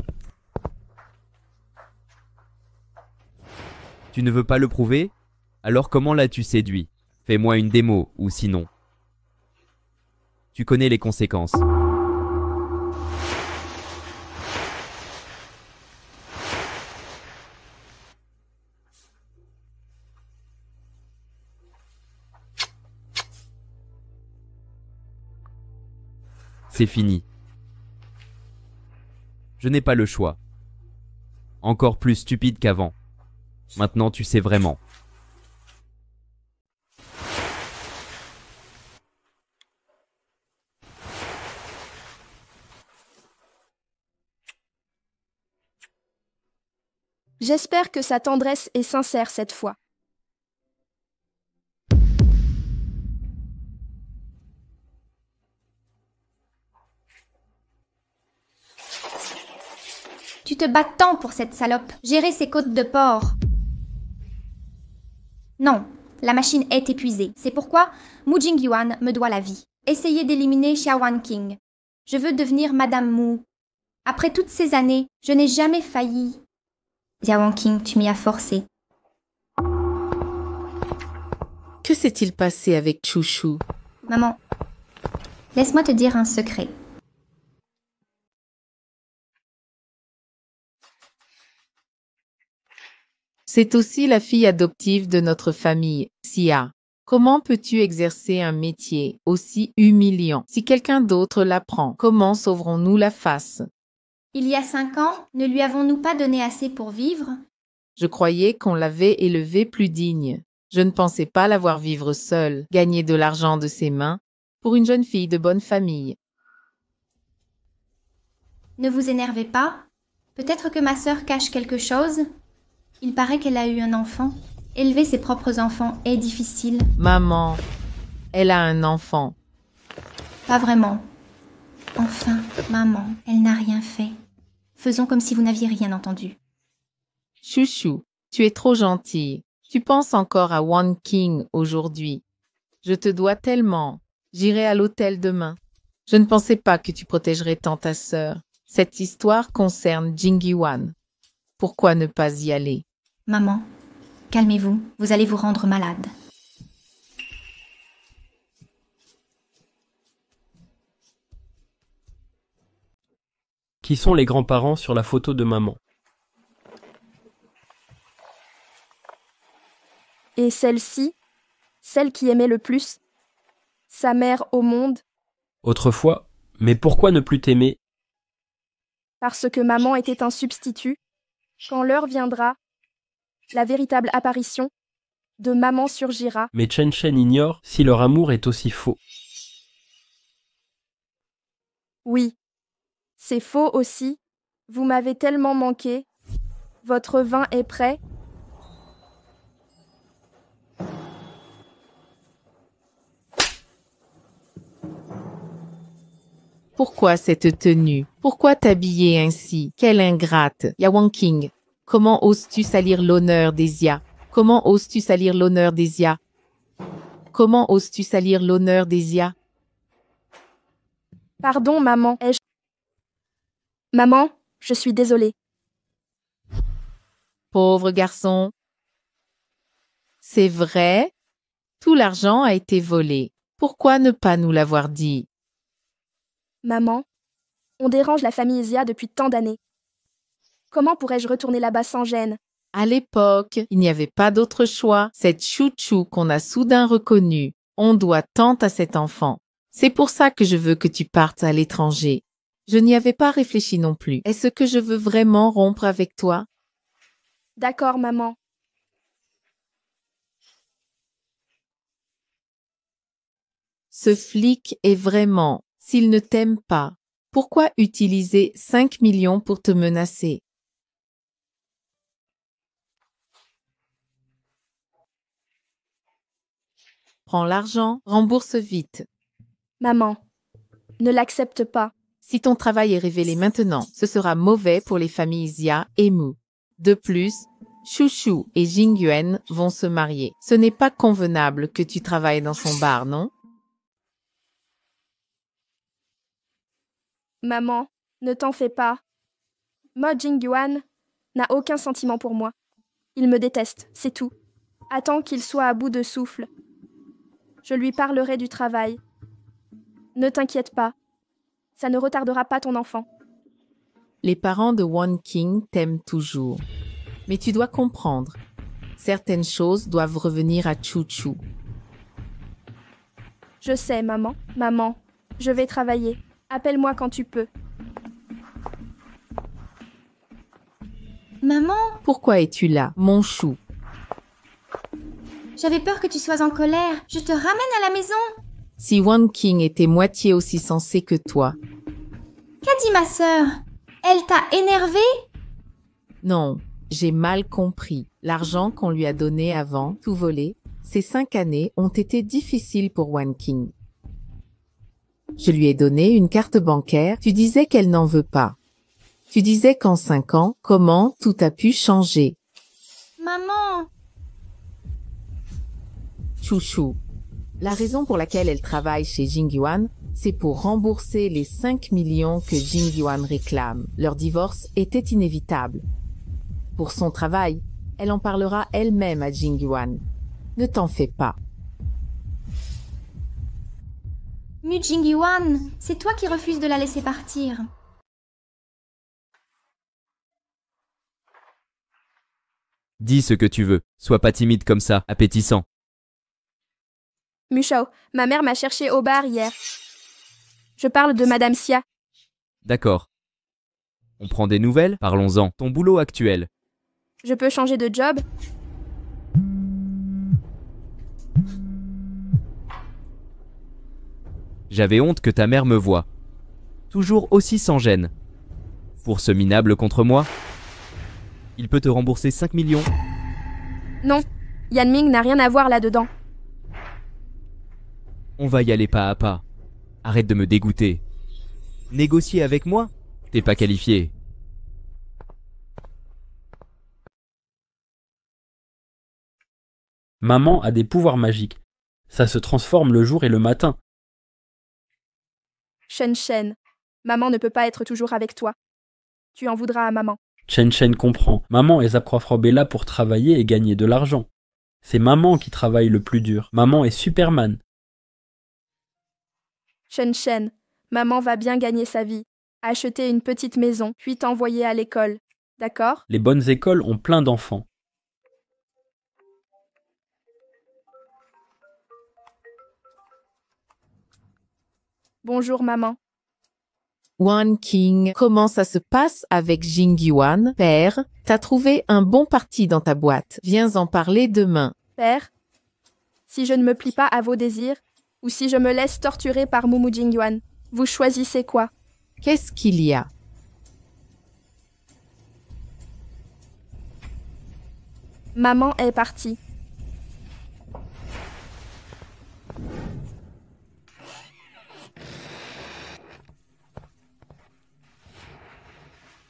Tu ne veux pas le prouver? Alors comment l'as-tu séduit? Fais-moi une démo, ou sinon. Tu connais les conséquences. C'est fini. Je n'ai pas le choix. Encore plus stupide qu'avant. Maintenant tu sais vraiment. J'espère que sa tendresse est sincère cette fois. Tu te bats tant pour cette salope, gérer ses côtes de porc. Non, la machine est épuisée. C'est pourquoi Mu Jingyuan me doit la vie. Essayez d'éliminer Xiaowan King. Je veux devenir Madame Mu. Après toutes ces années, je n'ai jamais failli. Xiaowan King, tu m'y as forcé. Que s'est-il passé avec Chouchou? Maman, laisse-moi te dire un secret. C'est aussi la fille adoptive de notre famille, Sia. Comment peux-tu exercer un métier aussi humiliant? Si quelqu'un d'autre l'apprend, comment sauverons-nous la face? Il y a 5 ans, ne lui avons-nous pas donné assez pour vivre? Je croyais qu'on l'avait élevée plus digne. Je ne pensais pas la voir vivre seule, gagner de l'argent de ses mains, pour une jeune fille de bonne famille. Ne vous énervez pas. Peut-être que ma sœur cache quelque chose. Il paraît qu'elle a eu un enfant. Élever ses propres enfants est difficile. Maman, elle a un enfant. Pas vraiment. Enfin, maman, elle n'a rien fait. Faisons comme si vous n'aviez rien entendu. Chouchou, tu es trop gentille. Tu penses encore à Wan King aujourd'hui. Je te dois tellement. J'irai à l'hôtel demain. Je ne pensais pas que tu protégerais tant ta sœur. Cette histoire concerne Jingyuan. Pourquoi ne pas y aller? Maman, calmez-vous, vous allez vous rendre malade. Qui sont les grands-parents sur la photo de maman? Et celle-ci, celle qui aimait le plus, sa mère au monde, Autrefois, mais pourquoi ne plus t'aimer? parce que maman était un substitut, quand l'heure viendra, la véritable apparition de maman surgira. Mais Chen Chen ignore si leur amour est aussi faux. Oui, c'est faux aussi, vous m'avez tellement manqué, votre vin est prêt. Pourquoi cette tenue? Pourquoi t'habiller ainsi? Quelle ingrate! Yawan King, comment oses-tu salir l'honneur d'Esia? Comment oses-tu salir l'honneur d'Esia? Comment oses-tu salir l'honneur d'Esia? Pardon, maman, ai-je... Maman, je suis désolée. Pauvre garçon. C'est vrai? Tout l'argent a été volé. Pourquoi ne pas nous l'avoir dit? Maman, on dérange la famille Zia depuis tant d'années. Comment pourrais-je retourner là-bas sans gêne? À l'époque, il n'y avait pas d'autre choix. Cette chouchou qu'on a soudain reconnue. On doit tant à cet enfant. C'est pour ça que je veux que tu partes à l'étranger. Je n'y avais pas réfléchi non plus. Est-ce que je veux vraiment rompre avec toi? D'accord, maman. Ce flic est vraiment, s'il ne t'aime pas, pourquoi utiliser 5 millions pour te menacer? Prends l'argent, rembourse vite. Maman, ne l'accepte pas. Si ton travail est révélé maintenant, ce sera mauvais pour les familles Zia et Mu. De plus, Chouchou et Jingyuan vont se marier. Ce n'est pas convenable que tu travailles dans son bar, non? Maman, ne t'en fais pas. Mo Jingyuan n'a aucun sentiment pour moi. Il me déteste, c'est tout. Attends qu'il soit à bout de souffle. Je lui parlerai du travail. Ne t'inquiète pas. Ça ne retardera pas ton enfant. Les parents de Wan King t'aiment toujours. Mais tu dois comprendre. Certaines choses doivent revenir à Chouchou. Je sais, maman. Maman, je vais travailler. Appelle-moi quand tu peux. Maman, Pourquoi es-tu là, mon chou? j'avais peur que tu sois en colère. Je te ramène à la maison. Si Wan King était moitié aussi sensé que toi. Qu'a dit ma sœur? Elle t'a énervée? Non, J'ai mal compris. L'argent qu'on lui a donné avant, tout volé, ces 5 années ont été difficiles pour Wan King. Je lui ai donné une carte bancaire, tu disais qu'elle n'en veut pas. Tu disais qu'en 5 ans, comment tout a pu changer. Maman! Chouchou. La raison pour laquelle elle travaille chez Jingyuan, c'est pour rembourser les 5 millions que Jingyuan réclame. Leur divorce était inévitable. Pour son travail, elle en parlera elle-même à Jingyuan. Ne t'en fais pas. Mu Jingyuan, c'est toi qui refuses de la laisser partir. Dis ce que tu veux, sois pas timide comme ça, appétissant. Mushao, ma mère m'a cherché au bar hier. Je parle de Madame Xia. D'accord. On prend des nouvelles? Parlons-en. Ton boulot actuel. Je peux changer de job? J'avais honte que ta mère me voie. Toujours aussi sans gêne. Pour ce minable contre moi, il peut te rembourser 5 millions. Non, Yan Ming n'a rien à voir là-dedans. On va y aller pas à pas. Arrête de me dégoûter. Négocier avec moi? T'es pas qualifié. Maman a des pouvoirs magiques. Ça se transforme le jour et le matin. Shen Shen, maman ne peut pas être toujours avec toi. Tu en voudras à maman. Chen Chen comprend. Maman et Zapcroft est là pour travailler et gagner de l'argent. C'est maman qui travaille le plus dur. Maman est Superman. Shen Shen, maman va bien gagner sa vie. Acheter une petite maison, puis t'envoyer à l'école. D'accord? Les bonnes écoles ont plein d'enfants. Bonjour maman. Wan King, comment ça se passe avec Jingyuan? Père, t'as trouvé un bon parti dans ta boîte. Viens en parler demain. Père, si je ne me plie pas à vos désirs, ou si je me laisse torturer par Mumu Jingyuan, vous choisissez quoi? Qu'est-ce qu'il y a? Maman est partie.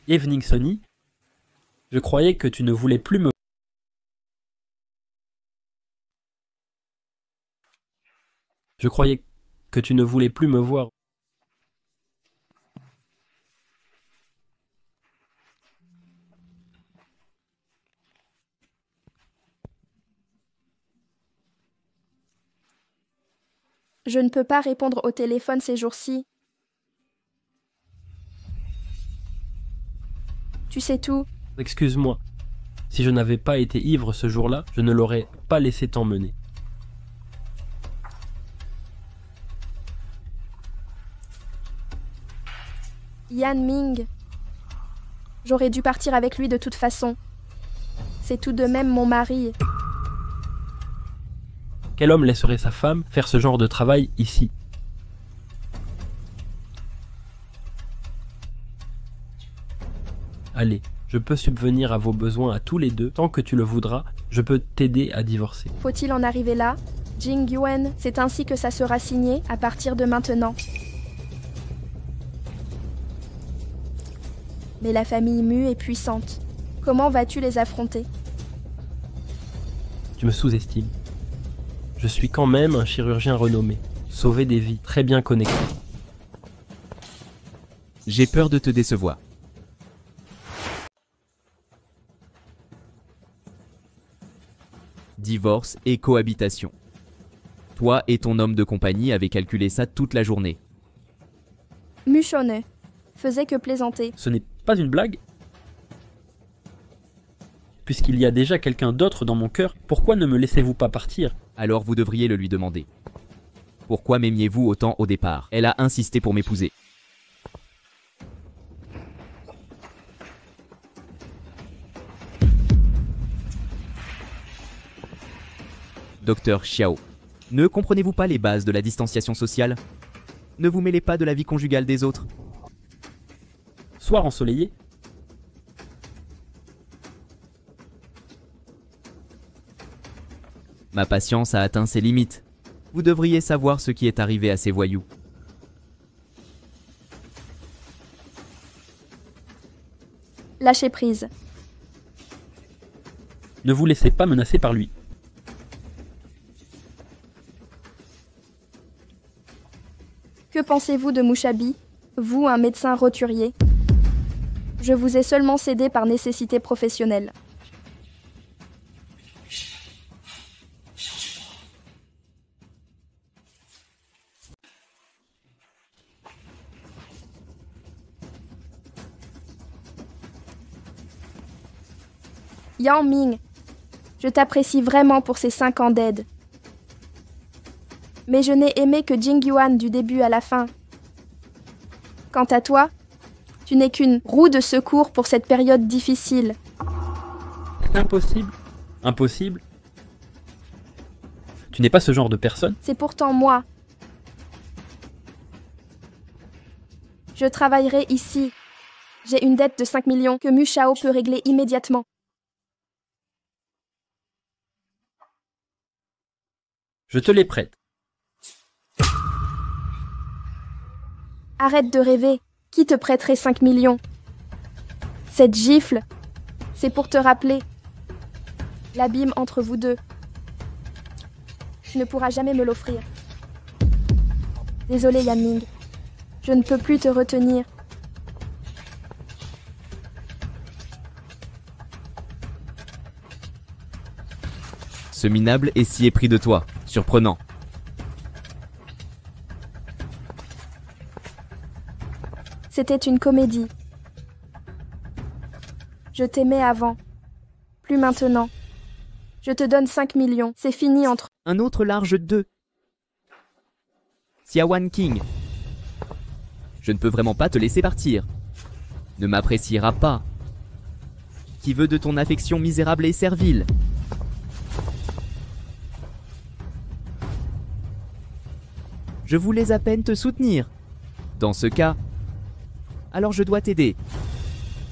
Evening Sonny, je croyais que tu ne voulais plus me... Je croyais que tu ne voulais plus me voir. Je ne peux pas répondre au téléphone ces jours-ci. Tu sais tout. Excuse-moi. Si je n'avais pas été ivre ce jour-là, je ne l'aurais pas laissé t'emmener. Yan Ming. J'aurais dû partir avec lui de toute façon. C'est tout de même mon mari. Quel homme laisserait sa femme faire ce genre de travail ici? Allez, je peux subvenir à vos besoins à tous les deux. Tant que tu le voudras, je peux t'aider à divorcer. Faut-il en arriver là? Jingyuan, c'est ainsi que ça sera signé à partir de maintenant. Mais la famille Mu est puissante. Comment vas-tu les affronter? Tu me sous-estimes. Je suis quand même un chirurgien renommé. Sauver des vies, très bien connecté. J'ai peur de te décevoir. Divorce et cohabitation. Toi et ton homme de compagnie avez calculé ça toute la journée. Mushone faisait que plaisanter. Ce n'est pas une blague? Puisqu'il y a déjà quelqu'un d'autre dans mon cœur, pourquoi ne me laissez-vous pas partir? Alors vous devriez le lui demander. Pourquoi m'aimiez-vous autant au départ? Elle a insisté pour m'épouser. Docteur Xiao, ne comprenez-vous pas les bases de la distanciation sociale? Ne vous mêlez pas de la vie conjugale des autres. Soir ensoleillé. Ma patience a atteint ses limites. Vous devriez savoir ce qui est arrivé à ces voyous. Lâchez prise. Ne vous laissez pas menacer par lui. Que pensez-vous de Mouchabi, vous, un médecin roturier? Je vous ai seulement cédé par nécessité professionnelle. Yang Ming, je t'apprécie vraiment pour ces 5 ans d'aide. Mais je n'ai aimé que Jing Yuan du début à la fin. Quant à toi, tu n'es qu'une roue de secours pour cette période difficile. Impossible. Impossible. Tu n'es pas ce genre de personne. C'est pourtant moi. Je travaillerai ici. J'ai une dette de 5 millions que Mu Shao peut régler immédiatement. Je te les prête. Arrête de rêver. Qui te prêterait 5 millions? Cette gifle, c'est pour te rappeler l'abîme entre vous deux. Tu ne pourras jamais me l'offrir. Désolé, Yang Ming. Je ne peux plus te retenir. Ce minable est si épris de toi. Surprenant. C'était une comédie. Je t'aimais avant. Plus maintenant. Je te donne 5 millions. C'est fini entre... Un autre large 2. Xiaowan King. Je ne peux vraiment pas te laisser partir. Ne m'appréciera pas. Qui veut de ton affection misérable et servile? Je voulais à peine te soutenir. Dans ce cas, alors je dois t'aider.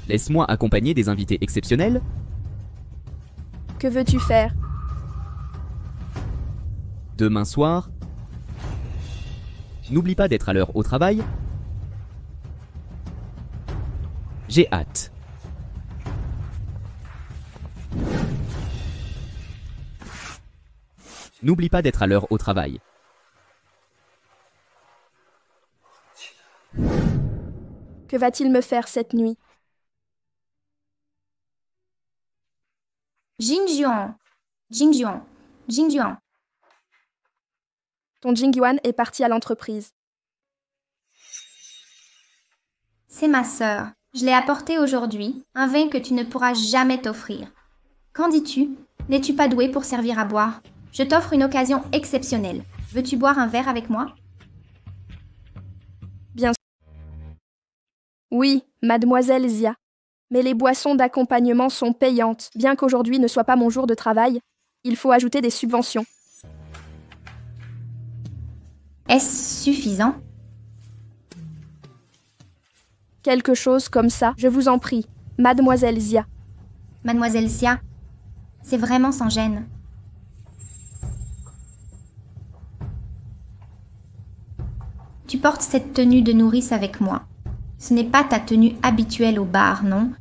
Laisse-moi accompagner des invités exceptionnels. Que veux-tu faire? Demain soir, n'oublie pas d'être à l'heure au travail. J'ai hâte. N'oublie pas d'être à l'heure au travail. Que va-t-il me faire cette nuit? Jingjuan. Jingjuan. Jingjuan. Ton Jing Yuan est parti à l'entreprise. C'est ma sœur. Je l'ai apporté aujourd'hui, un vin que tu ne pourras jamais t'offrir. Qu'en dis-tu? N'es-tu pas doué pour servir à boire? Je t'offre une occasion exceptionnelle. Veux-tu boire un verre avec moi? Bien sûr. Oui, mademoiselle Zia. Mais les boissons d'accompagnement sont payantes. Bien qu'aujourd'hui ne soit pas mon jour de travail, il faut ajouter des subventions. Est-ce suffisant? Quelque chose comme ça, je vous en prie, mademoiselle Zia. Mademoiselle Xia, c'est vraiment sans gêne. Tu portes cette tenue de nourrice avec moi. Ce n'est pas ta tenue habituelle au bar, non?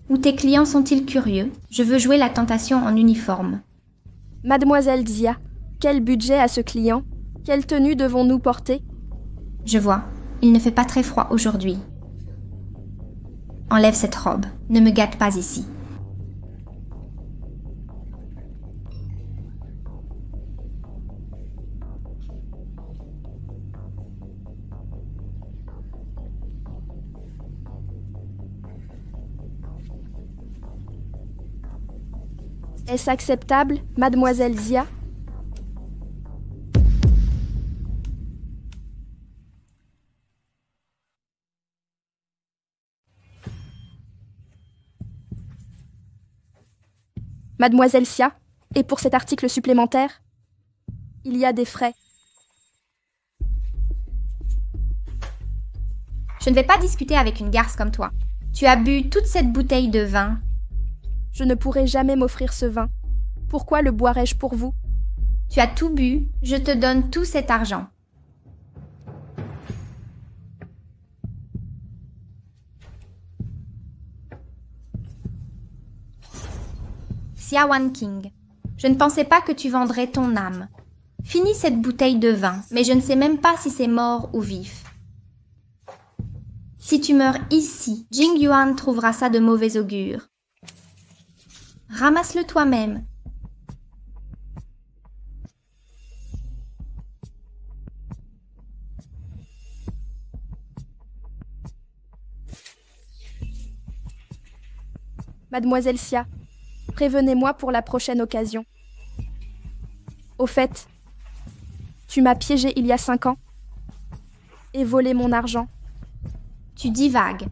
Ou tes clients sont-ils curieux? Je veux jouer la tentation en uniforme. Mademoiselle Zia, quel budget a ce client? Quelle tenue devons-nous porter? Je vois, il ne fait pas très froid aujourd'hui. Enlève cette robe, ne me gâte pas ici. Est-ce acceptable, mademoiselle Zia? Mademoiselle Xia, et pour cet article supplémentaire, il y a des frais. Je ne vais pas discuter avec une garce comme toi. Tu as bu toute cette bouteille de vin. Je ne pourrai jamais m'offrir ce vin. Pourquoi le boirais-je pour vous? Tu as tout bu, je te donne tout cet argent. Xia Wan King, je ne pensais pas que tu vendrais ton âme. Finis cette bouteille de vin, mais je ne sais même pas si c'est mort ou vif. Si tu meurs ici, Jing Yuan trouvera ça de mauvais augure. Ramasse-le toi-même. Mademoiselle Xia, prévenez-moi pour la prochaine occasion. Au fait, tu m'as piégé il y a 5 ans et volé mon argent. Tu divagues.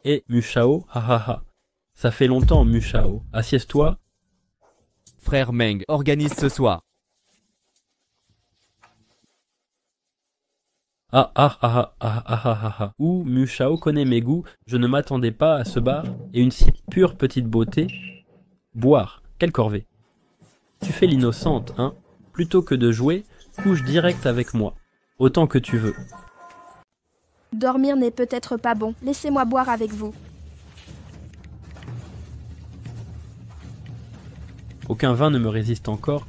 Et Mushao, ha ha ha. Ça fait longtemps, Mushao. Assieds-toi. Frère Meng organise ce soir. Ah ah ah ah ah ah ah ah. Ouh, Mushao connaît mes goûts. Je ne m'attendais pas à ce bar. Et une si pure petite beauté. Boire, quelle corvée. Tu fais l'innocente, hein. Plutôt que de jouer, couche direct avec moi. Autant que tu veux. Dormir n'est peut-être pas bon. Laissez-moi boire avec vous. Aucun vin ne me résiste encore.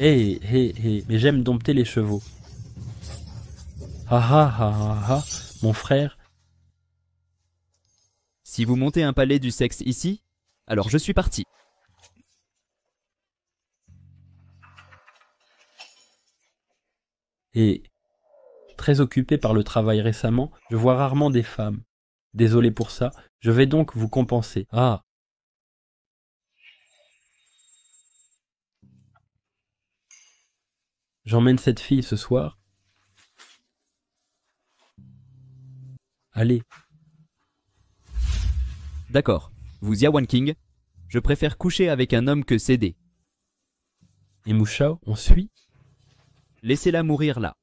Hé, hé, hé, mais j'aime dompter les chevaux. Ah ah ah ah ah, mon frère. Si vous montez un palais du sexe ici, alors je suis parti. Et, très occupé par le travail récemment, je vois rarement des femmes. Désolé pour ça, je vais donc vous compenser. Ah. J'emmène cette fille ce soir. Allez. D'accord, vous Xia Wan King, je préfère coucher avec un homme que céder. Et Mushao, on suit? Laissez-la mourir là.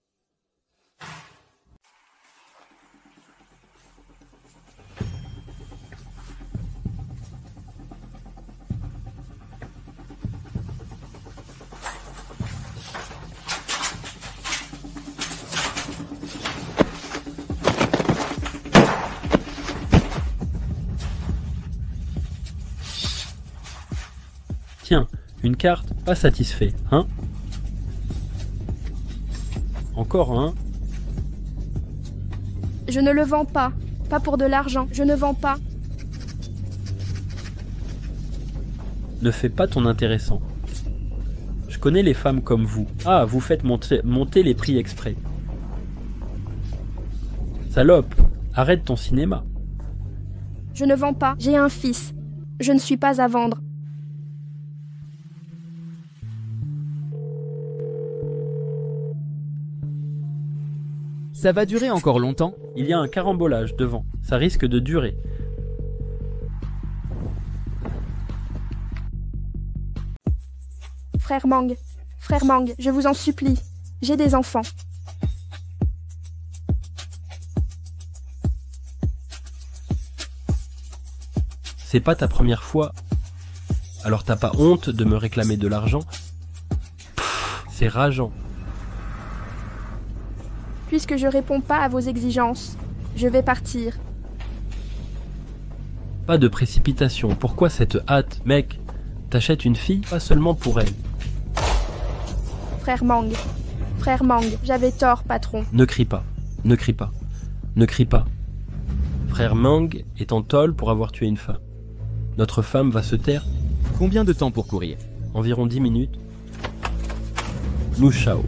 Tiens, une carte, pas satisfait, hein? Encore un? Je ne le vends pas. Pas pour de l'argent. Je ne vends pas. Ne fais pas ton intéressant. Je connais les femmes comme vous. Ah, vous faites monter les prix exprès. Salope, arrête ton cinéma. Je ne vends pas. J'ai un fils. Je ne suis pas à vendre. Ça va durer encore longtemps? Il y a un carambolage devant. Ça risque de durer. Frère Mang, je vous en supplie. J'ai des enfants. C'est pas ta première fois. Alors t'as pas honte de me réclamer de l'argent? C'est rageant. Puisque je réponds pas à vos exigences, je vais partir. Pas de précipitation. Pourquoi cette hâte, mec? T'achètes une fille, pas seulement pour elle. Frère Mang, j'avais tort, patron. Ne crie pas. Ne crie pas. Ne crie pas. Frère Mang est en tôle pour avoir tué une femme. Notre femme va se taire. Combien de temps pour courir? Environ 10 minutes. Mushao.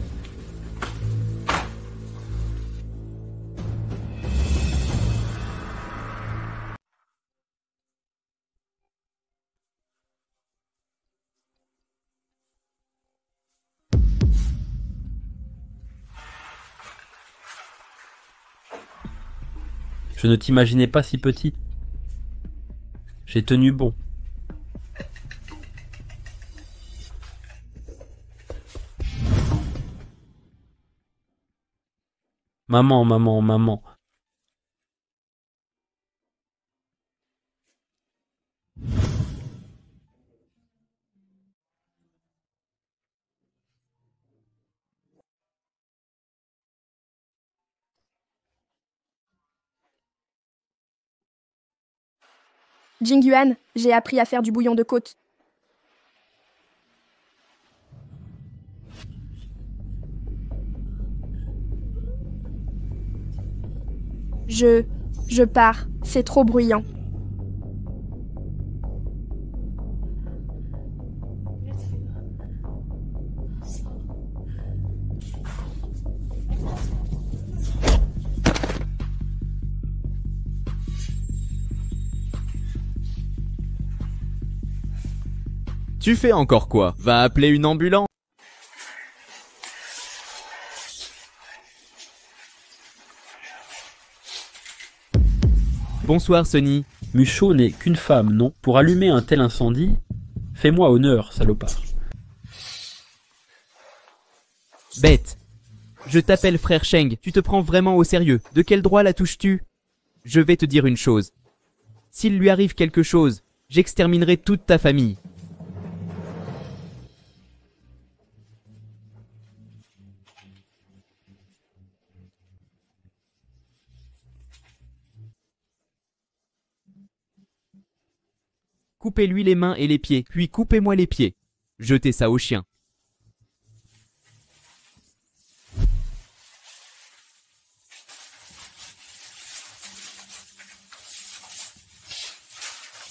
Je ne t'imaginais pas si petite. J'ai tenu bon. Maman, maman, maman. Jingyuan, j'ai appris à faire du bouillon de côte. Je pars. C'est trop bruyant. Tu fais encore quoi? Va appeler une ambulance. Bonsoir Sonny. Musho n'est qu'une femme, non? Pour allumer un tel incendie, fais-moi honneur, salopard. Bête. Je t'appelle frère Sheng, tu te prends vraiment au sérieux. De quel droit la touches-tu? Je vais te dire une chose. S'il lui arrive quelque chose, j'exterminerai toute ta famille. Coupez-lui les mains et les pieds, puis coupez-moi les pieds. Jetez ça au chien.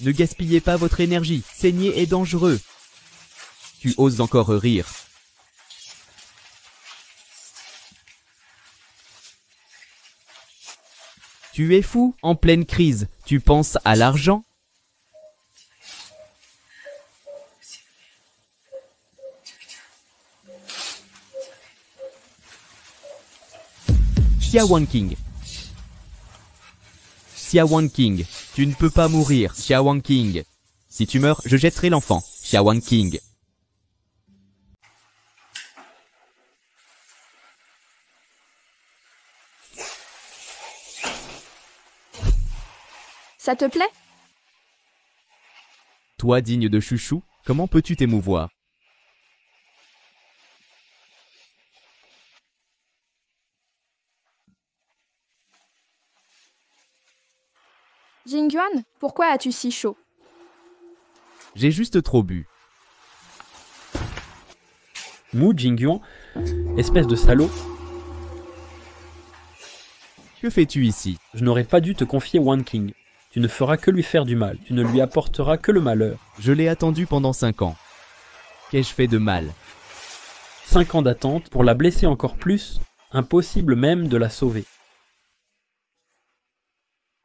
Ne gaspillez pas votre énergie, saigner est dangereux. Tu oses encore rire. Tu es fou, en pleine crise. Tu penses à l'argent? Xia Wanqing. Xia Wanqing, tu ne peux pas mourir, Xia Wanqing. Si tu meurs, je jetterai l'enfant, Xia Wanqing. Ça te plaît? Toi digne de chouchou, comment peux-tu t'émouvoir? Jingyuan, pourquoi as-tu si chaud? J'ai juste trop bu. Mu Jingyuan, espèce de salaud, Que fais-tu ici? je n'aurais pas dû te confier Wanqing. Tu ne feras que lui faire du mal, tu ne lui apporteras que le malheur. Je l'ai attendu pendant 5 ans. Qu'ai-je fait de mal? 5 ans d'attente pour la blesser encore plus, impossible même de la sauver.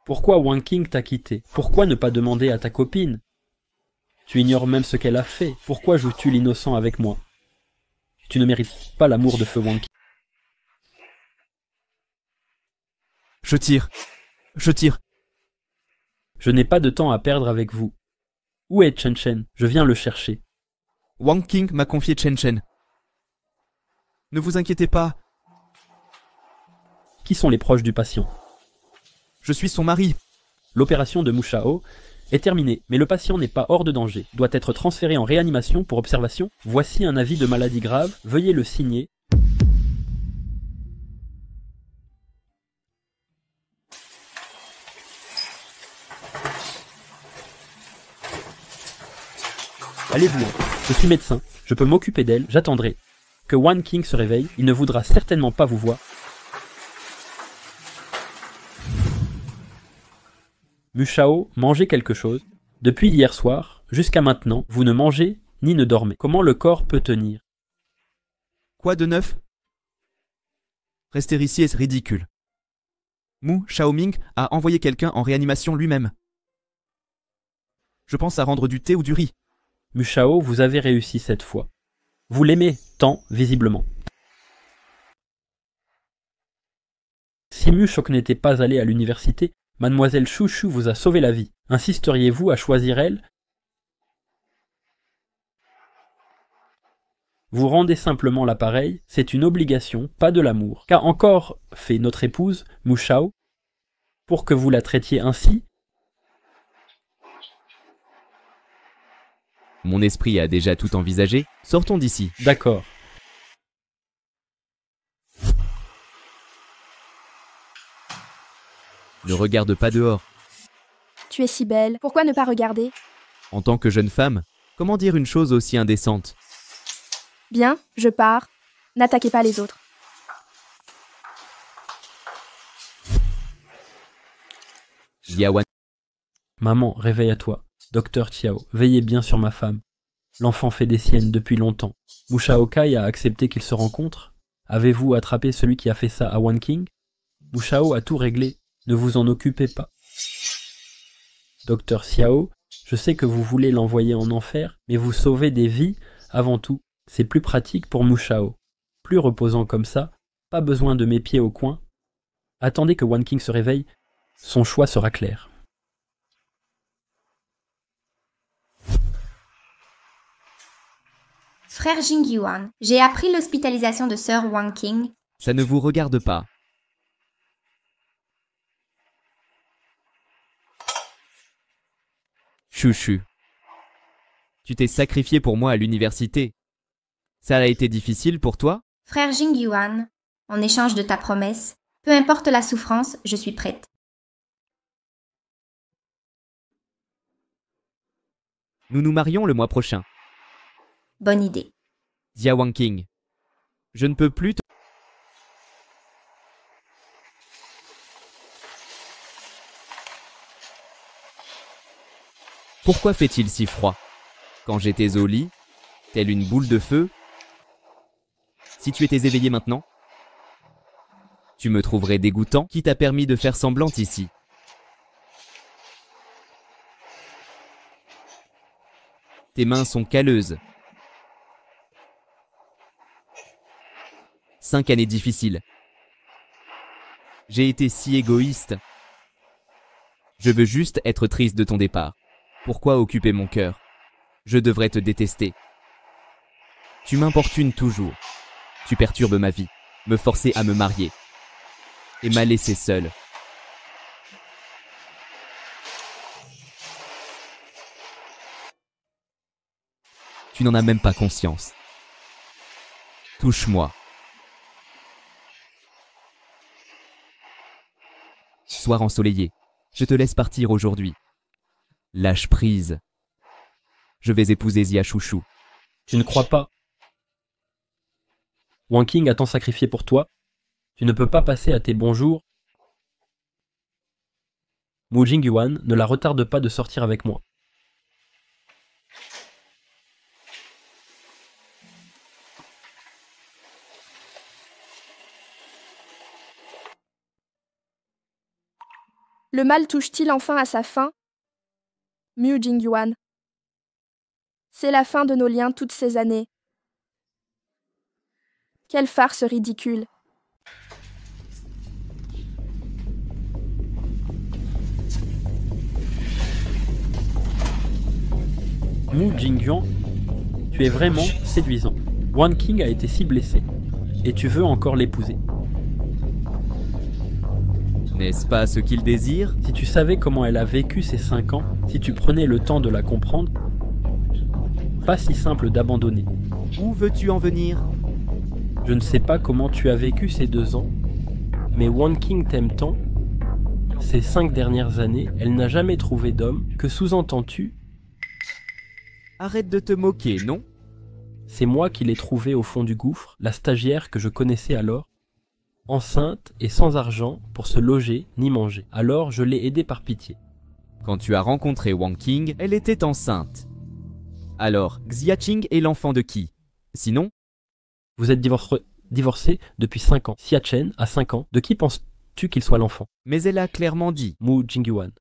Pourquoi Wanqing t'a quitté? Pourquoi ne pas demander à ta copine? Tu ignores même ce qu'elle a fait. Pourquoi joues-tu l'innocent avec moi? Tu ne mérites pas l'amour de feu Wanqing. Je tire. Je tire. Je n'ai pas de temps à perdre avec vous. Où est Chen Chen? Je viens le chercher. Wanqing m'a confié Chen Chen. Ne vous inquiétez pas, Qui sont les proches du patient? je suis son mari. L'opération de Mushao est terminée, mais le patient n'est pas hors de danger. Doit être transféré en réanimation pour observation. Voici un avis de maladie grave. Veuillez le signer. Allez-vous, je suis médecin, je peux m'occuper d'elle, j'attendrai. Que Wanqing se réveille, il ne voudra certainement pas vous voir. Mushao, mangez quelque chose. Depuis hier soir, jusqu'à maintenant, vous ne mangez ni ne dormez. Comment le corps peut tenir? Quoi de neuf? Rester ici est ridicule. Mu Xiaoming a envoyé quelqu'un en réanimation lui-même. Je pense à rendre du thé ou du riz. Mushao, vous avez réussi cette fois. Vous l'aimez tant, visiblement. Si Mushok n'était pas allé à l'université, Mademoiselle Chouchou vous a sauvé la vie. Insisteriez-vous à choisir elle? Vous rendez simplement l'appareil, c'est une obligation, pas de l'amour. Qu'a encore fait notre épouse, Mu Shao, pour que vous la traitiez ainsi? Mon esprit a déjà tout envisagé. Sortons d'ici. D'accord. Ne regarde pas dehors. Tu es si belle, pourquoi ne pas regarder? En tant que jeune femme, comment dire une chose aussi indécente? Bien, je pars. N'attaquez pas les autres. Yawan. Maman, réveille à toi. Docteur Chiao, veillez bien sur ma femme. L'enfant fait des siennes depuis longtemps. Mu Shaokai a accepté qu'ils se rencontrent. Avez-vous attrapé celui qui a fait ça à Wan King? Mu Shao a tout réglé. Ne vous en occupez pas. Docteur Xiao, je sais que vous voulez l'envoyer en enfer, mais vous sauvez des vies avant tout. C'est plus pratique pour Mu Shao. Plus reposant comme ça, pas besoin de mes pieds au coin. Attendez que Wan King se réveille, son choix sera clair. Frère Jingyuan, j'ai appris l'hospitalisation de sœur Wang King. Ça ne vous regarde pas. Chouchou. Tu t'es sacrifié pour moi à l'université. Ça a été difficile pour toi? Frère Jingyuan, en échange de ta promesse, peu importe la souffrance, je suis prête. Nous nous marions le mois prochain. Bonne idée. Dia Wang King. Je ne peux plus te... Pourquoi fait-il si froid? Quand j'étais au lit, telle une boule de feu. Si tu étais éveillé maintenant, tu me trouverais dégoûtant. Qui t'a permis de faire semblante ici? Tes mains sont calleuses. 5 années difficiles. J'ai été si égoïste. Je veux juste être triste de ton départ. Pourquoi occuper mon cœur? Je devrais te détester. Tu m'importunes toujours. Tu perturbes ma vie, me forcer à me marier. Et m'a laissé seul. Tu n'en as même pas conscience. Touche-moi. Soir ensoleillé, je te laisse partir aujourd'hui. Lâche prise. Je vais épouser Zia Chouchou. Tu ne crois pas? Wang King a tant sacrifié pour toi. Tu ne peux pas passer à tes bons jours. Mu Jingyuan, ne la retarde pas de sortir avec moi. Le mal touche-t-il enfin à sa fin? Mu Jingyuan. C'est la fin de nos liens toutes ces années. Quelle farce ridicule. Mu Jingyuan, tu es vraiment séduisant. Wan King a été si blessé. Et tu veux encore l'épouser. N'est-ce pas ce qu'il désire? Si tu savais comment elle a vécu ces 5 ans, si tu prenais le temps de la comprendre, pas si simple d'abandonner. Où veux-tu en venir? Je ne sais pas comment tu as vécu ces 2 ans, mais Wan King t'aime tant. Ces 5 dernières années, elle n'a jamais trouvé d'homme. Que sous-entends-tu? Arrête de te moquer, non? C'est moi qui l'ai trouvée au fond du gouffre, la stagiaire que je connaissais alors, enceinte et sans argent pour se loger ni manger. Alors je l'ai aidée par pitié. Quand tu as rencontré Wang King, elle était enceinte. Alors, Xia Qing est l'enfant de qui? Sinon, Vous êtes divorcé depuis 5 ans. Xia Chen a 5 ans. De qui penses-tu qu'il soit l'enfant? mais elle a clairement dit. Mu Jingyuan.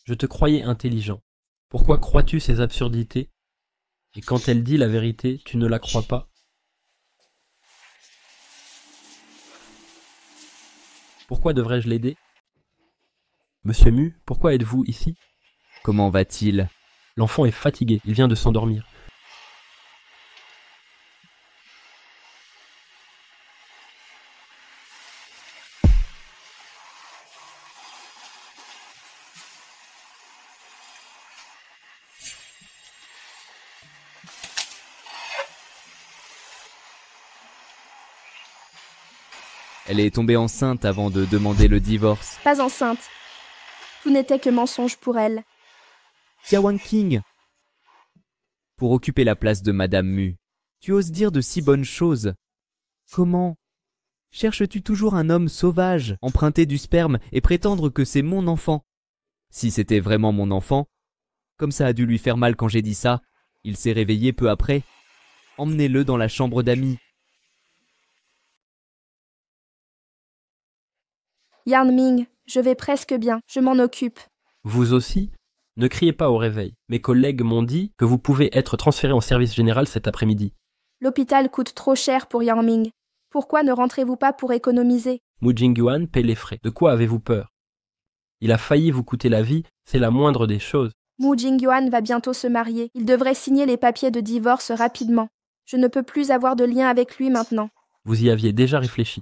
Je te croyais intelligent. Pourquoi crois-tu ces absurdités? Et quand elle dit la vérité, tu ne la crois pas? Pourquoi devrais-je l'aider? Monsieur Mu, pourquoi êtes-vous ici? Comment va-t-il? L'enfant est fatigué, il vient de s'endormir. Elle est tombée enceinte avant de demander le divorce. Pas enceinte. Tout n'était que mensonge pour elle. Xia Wanqing, pour occuper la place de Madame Mu, tu oses dire de si bonnes choses. Comment cherches-tu toujours un homme sauvage, emprunter du sperme et prétendre que c'est mon enfant? Si c'était vraiment mon enfant, comme ça a dû lui faire mal quand j'ai dit ça, il s'est réveillé peu après. Emmenez-le dans la chambre d'amis. Yan Ming, je vais presque bien, je m'en occupe. Vous aussi? Ne criez pas au réveil. Mes collègues m'ont dit que vous pouvez être transféré en service général cet après-midi. L'hôpital coûte trop cher pour Yan Ming. Pourquoi ne rentrez-vous pas pour économiser? Mu Jingyuan paie les frais. De quoi avez-vous peur? Il a failli vous coûter la vie, c'est la moindre des choses. Mu Jingyuan va bientôt se marier. Il devrait signer les papiers de divorce rapidement. Je ne peux plus avoir de lien avec lui maintenant. Vous y aviez déjà réfléchi.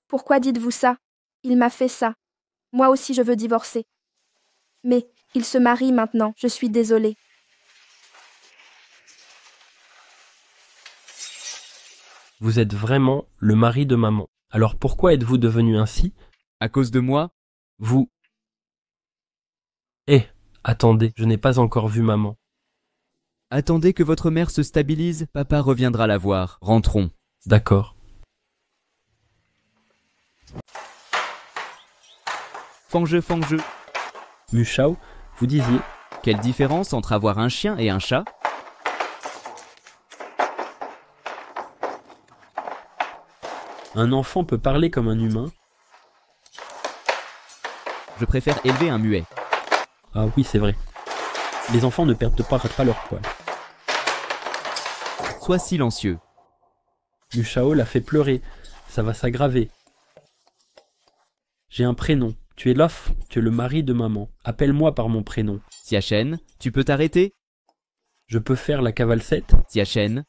Pourquoi dites-vous ça? Il m'a fait ça. Moi aussi je veux divorcer. Mais il se marie maintenant, je suis désolée. Vous êtes vraiment le mari de maman. Alors pourquoi êtes-vous devenu ainsi? À cause de moi? Vous... attendez, je n'ai pas encore vu maman. Attendez que votre mère se stabilise, papa reviendra la voir. Rentrons. D'accord. Fangzhe. Mu Shao, vous disiez... Quelle différence entre avoir un chien et un chat? Un enfant peut parler comme un humain. Je préfère élever un muet. Ah oui, c'est vrai. Les enfants ne perdent pas leur poil. Sois silencieux. Mu Shao l'a fait pleurer. Ça va s'aggraver. J'ai un prénom. Tu es l'off, tu es le mari de maman. Appelle-moi par mon prénom. Xia Shen, tu peux t'arrêter? Je peux faire la cavalcette? Xia Shen.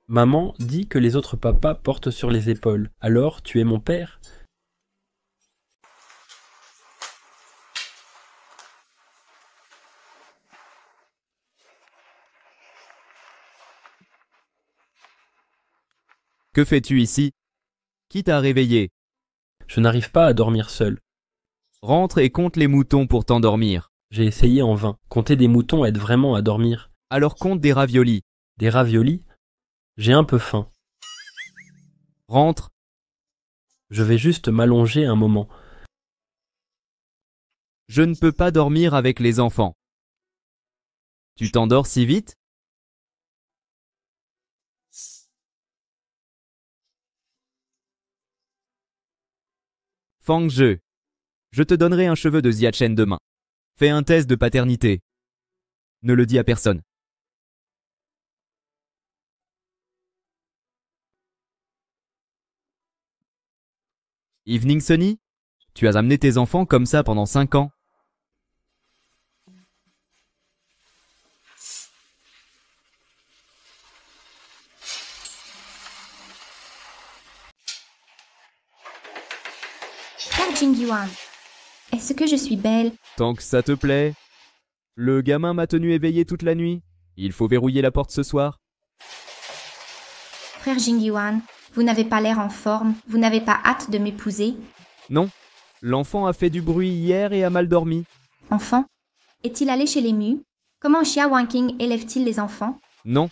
Maman dit que les autres papas portent sur les épaules. Alors, tu es mon père? Que fais-tu ici? Qui t'a réveillé? Je n'arrive pas à dormir seul. Rentre et compte les moutons pour t'endormir. J'ai essayé en vain. Compter des moutons aide vraiment à dormir. Alors compte des raviolis. Des raviolis? J'ai un peu faim. Rentre. Je vais juste m'allonger un moment. Je ne peux pas dormir avec les enfants. Tu t'endors si vite? Fangzhe, je te donnerai un cheveu de Xia Chen demain. Fais un test de paternité. Ne le dis à personne. Evening Sunny, tu as amené tes enfants comme ça pendant 5 ans. Frère Jingyuan, est-ce que je suis belle? Tant que ça te plaît. Le gamin m'a tenu éveillé toute la nuit. Il faut verrouiller la porte ce soir. Frère Jingyuan, vous n'avez pas l'air en forme, vous n'avez pas hâte de m'épouser? Non, l'enfant a fait du bruit hier et a mal dormi. Enfant? Est-il allé chez les Mu? Comment Xia Wanqing élève-t-il les enfants? Non.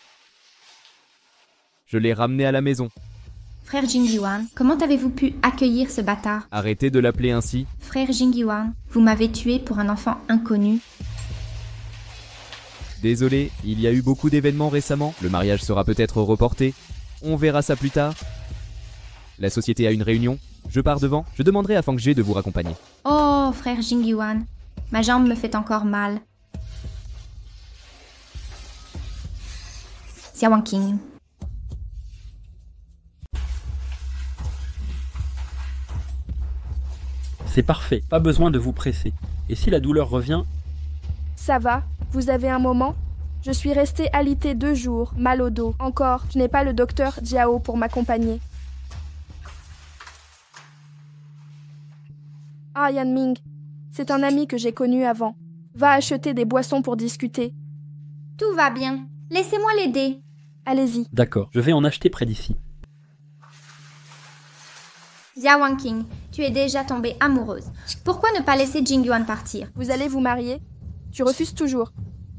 Je l'ai ramené à la maison. Frère Jingyuan, comment avez-vous pu accueillir ce bâtard? Arrêtez de l'appeler ainsi. Frère Jingyuan, vous m'avez tué pour un enfant inconnu. Désolé, il y a eu beaucoup d'événements récemment. Le mariage sera peut-être reporté. On verra ça plus tard. La société a une réunion. Je pars devant. Je demanderai à Fangzhe de vous raccompagner. Oh, frère Jingyuan, ma jambe me fait encore mal. Xia Wanqing. C'est parfait, pas besoin de vous presser. Et si la douleur revient, Ça va? Vous avez un moment? Je suis restée alitée 2 jours, mal au dos. Encore, je n'ai pas le docteur Jiao pour m'accompagner. Ah, Yan Ming, c'est un ami que j'ai connu avant. Va acheter des boissons pour discuter. Tout va bien. Laissez-moi l'aider. Allez-y. D'accord, je vais en acheter près d'ici. Xia Wanqing, tu es déjà tombée amoureuse. Pourquoi ne pas laisser Jingyuan partir? Vous allez vous marier? Tu refuses toujours.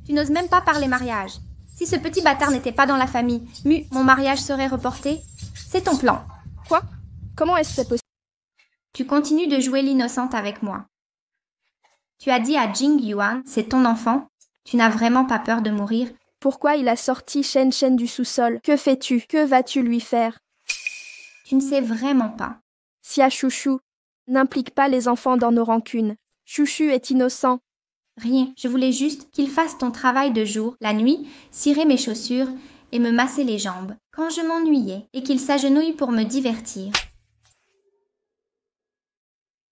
Tu n'oses même pas parler mariage. Si ce petit bâtard n'était pas dans la famille, mon mariage serait reporté? C'est ton plan. Quoi? Comment est-ce que c'est possible? Tu continues de jouer l'innocente avec moi. Tu as dit à Jingyuan, c'est ton enfant? Tu n'as vraiment pas peur de mourir? Pourquoi il a sorti Shen Shen du sous-sol? Que fais-tu? Que vas-tu lui faire? Tu ne sais vraiment pas. Xia Chouchou, n'implique pas les enfants dans nos rancunes. Chouchou est innocent. Rien, je voulais juste qu'il fasse ton travail de jour, la nuit, cirer mes chaussures et me masser les jambes, quand je m'ennuyais, et qu'il s'agenouille pour me divertir.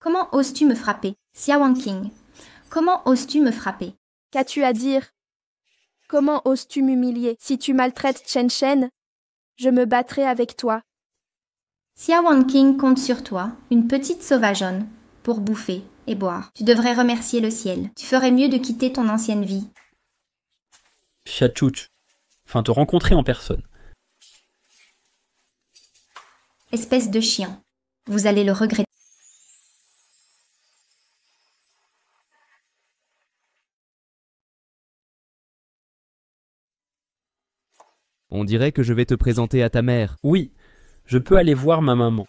Comment oses-tu me frapper, Xia Wanqing? Comment oses-tu me frapper? Qu'as-tu à dire? Comment oses-tu m'humilier? Si tu maltraites Shen Shen, je me battrai avec toi. Xia Wanqing compte sur toi, une petite sauvageonne, pour bouffer et boire. Tu devrais remercier le ciel. Tu ferais mieux de quitter ton ancienne vie. Chiachouch. Enfin, te rencontrer en personne. Espèce de chien. Vous allez le regretter. On dirait que je vais te présenter à ta mère. Oui, je peux aller voir ma maman.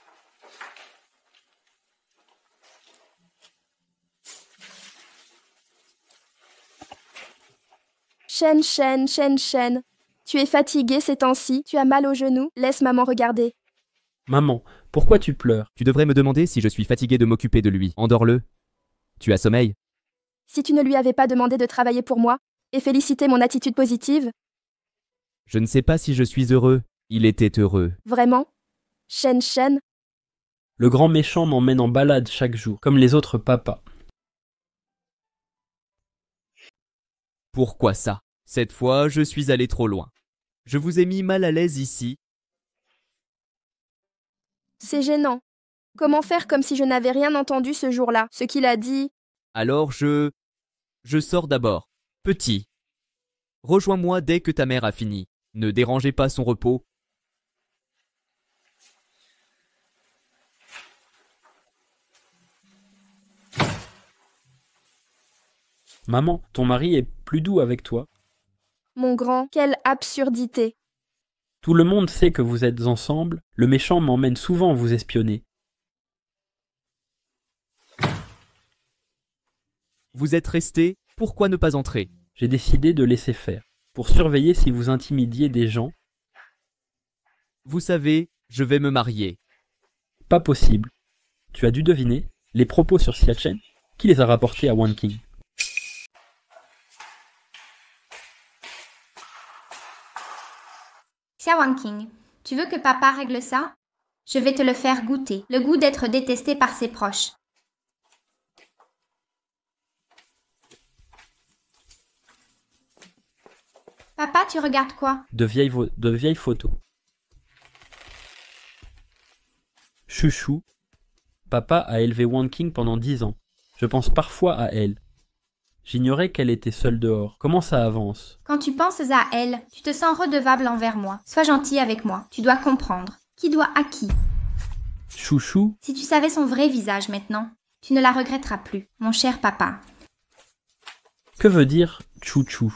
Shen Shen, Shen Shen. Tu es fatigué ces temps-ci, tu as mal au genou, laisse maman regarder. Maman, pourquoi tu pleures? Tu devrais me demander si je suis fatigué de m'occuper de lui. Endors-le. Tu as sommeil? Si tu ne lui avais pas demandé de travailler pour moi, et féliciter mon attitude positive. Je ne sais pas si je suis heureux. Il était heureux. Vraiment? Shen Shen? Le grand méchant m'emmène en balade chaque jour, comme les autres papas. Pourquoi ça? Cette fois, je suis allé trop loin. Je vous ai mis mal à l'aise ici. C'est gênant. Comment faire comme si je n'avais rien entendu ce jour-là? Ce qu'il a dit. Alors je sors d'abord. Petit. Rejoins-moi dès que ta mère a fini. Ne dérangez pas son repos. Maman, ton mari est plus doux avec toi. Mon grand, quelle absurdité. Tout le monde sait que vous êtes ensemble. Le méchant m'emmène souvent vous espionner. Vous êtes resté, pourquoi ne pas entrer? J'ai décidé de laisser faire, pour surveiller si vous intimidiez des gens. Vous savez, je vais me marier. Pas possible. Tu as dû deviner les propos sur Xia Chen. Qui les a rapportés à Wanqing? Xia Wanqing, tu veux que papa règle ça? Je vais te le faire goûter, le goût d'être détesté par ses proches. Papa, tu regardes quoi? De vieilles photos. Chouchou. Papa a élevé Wanqing pendant 10 ans. Je pense parfois à elle. J'ignorais qu'elle était seule dehors. Comment ça avance? Quand tu penses à elle, tu te sens redevable envers moi. Sois gentil avec moi. Tu dois comprendre. Qui doit à qui? Chouchou. Si tu savais son vrai visage maintenant, tu ne la regretteras plus, mon cher papa. Que veut dire chouchou?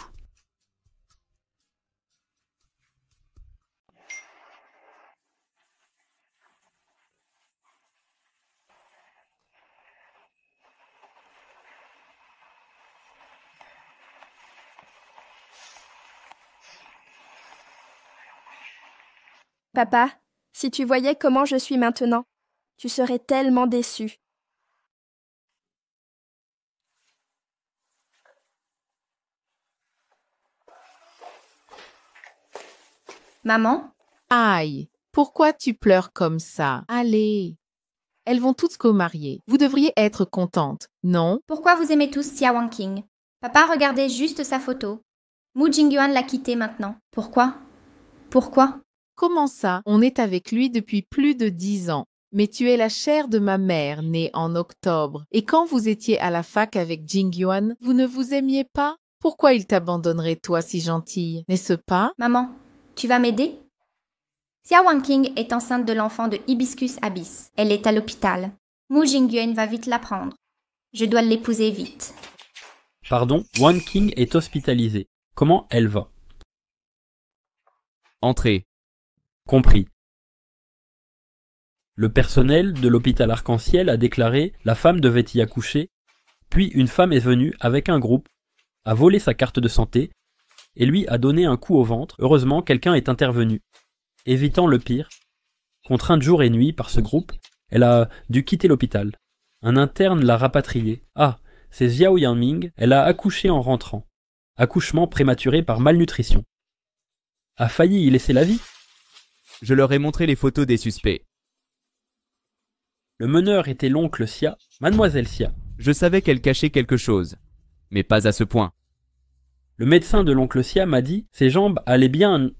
Papa, si tu voyais comment je suis maintenant, tu serais tellement déçu. Maman? Aïe, pourquoi tu pleures comme ça? Allez. Elles vont toutes se marier. Vous devriez être contente, non? Pourquoi vous aimez tous Xia Wanqing? Papa regardait juste sa photo. Mu Jingyuan l'a quitté maintenant. Pourquoi? Pourquoi? Comment ça? On est avec lui depuis plus de 10 ans. Mais tu es la chair de ma mère, née en octobre. Et quand vous étiez à la fac avec Jingyuan, vous ne vous aimiez pas? Pourquoi il t'abandonnerait, toi, si gentille, n'est-ce pas? Maman, tu vas m'aider? Xia Wanqing est enceinte de l'enfant de Hibiscus Abyss. Elle est à l'hôpital. Mu Jingyuan va vite la prendre. Je dois l'épouser vite. Pardon, Wanqing est hospitalisée. Comment elle va? Entrez. Compris. Le personnel de l'hôpital Arc-en-Ciel a déclaré « La femme devait y accoucher », puis une femme est venue avec un groupe, a volé sa carte de santé et lui a donné un coup au ventre. Heureusement, quelqu'un est intervenu. Évitant le pire, contrainte jour et nuit par ce groupe, elle a dû quitter l'hôpital. Un interne l'a rapatriée. Ah, c'est Xiao Yanming, elle a accouché en rentrant. Accouchement prématuré par malnutrition. A failli y laisser la vie. Je leur ai montré les photos des suspects. Le meneur était l'oncle Xia, mademoiselle Xia. Je savais qu'elle cachait quelque chose, mais pas à ce point. Le médecin de l'oncle Xia m'a dit, ses jambes allaient bien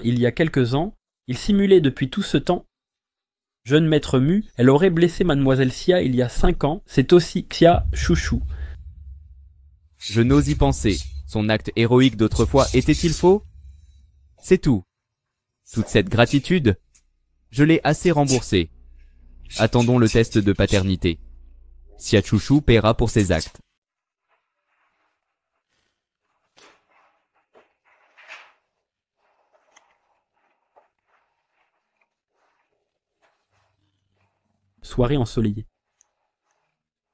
il y a quelques ans, il simulait depuis tout ce temps. Jeune maître Mu, elle aurait blessé mademoiselle Xia il y a 5 ans, c'est aussi Xia Chouchou. Je n'ose y penser. Son acte héroïque d'autrefois était-il faux? C'est tout. Toute cette gratitude, je l'ai assez remboursée. Attendons le test de paternité. Xia Chouchou paiera pour ses actes. Soirée ensoleillée.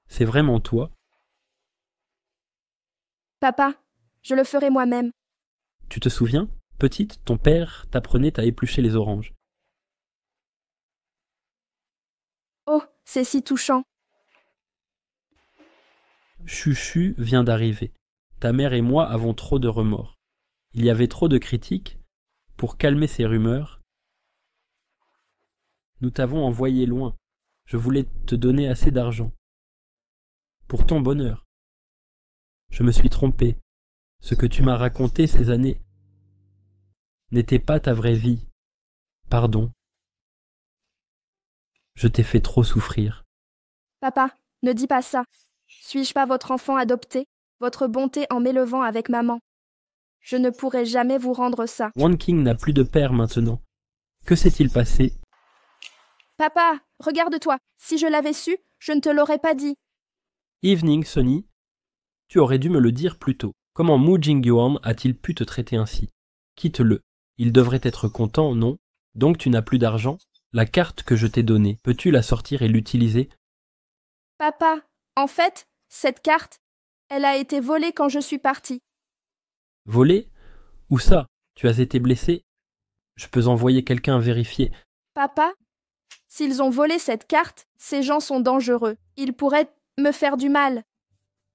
C'est vraiment toi? Papa, je le ferai moi-même. Tu te souviens? Petite, ton père t'apprenait à éplucher les oranges. Oh, c'est si touchant. Chuchu vient d'arriver. Ta mère et moi avons trop de remords. Il y avait trop de critiques. Pour calmer ces rumeurs, nous t'avons envoyé loin. Je voulais te donner assez d'argent. Pour ton bonheur. Je me suis trompé. Ce que tu m'as raconté ces années n'était pas ta vraie vie. Pardon. Je t'ai fait trop souffrir. Papa, ne dis pas ça. Suis-je pas votre enfant adopté? Votre bonté en m'élevant avec maman. Je ne pourrai jamais vous rendre ça. Wanqing n'a plus de père maintenant. Que s'est-il passé? Papa, regarde-toi. Si je l'avais su, je ne te l'aurais pas dit. Evening, Sonny. Tu aurais dû me le dire plus tôt. Comment Mu Jingyuan a-t-il pu te traiter ainsi? Quitte-le. Il devrait être content, non? Donc tu n'as plus d'argent? La carte que je t'ai donnée, peux-tu la sortir et l'utiliser? Papa, en fait, cette carte, elle a été volée quand je suis partie. Volée? Où ça? Tu as été blessé? Je peux envoyer quelqu'un vérifier. Papa, s'ils ont volé cette carte, ces gens sont dangereux. Ils pourraient me faire du mal.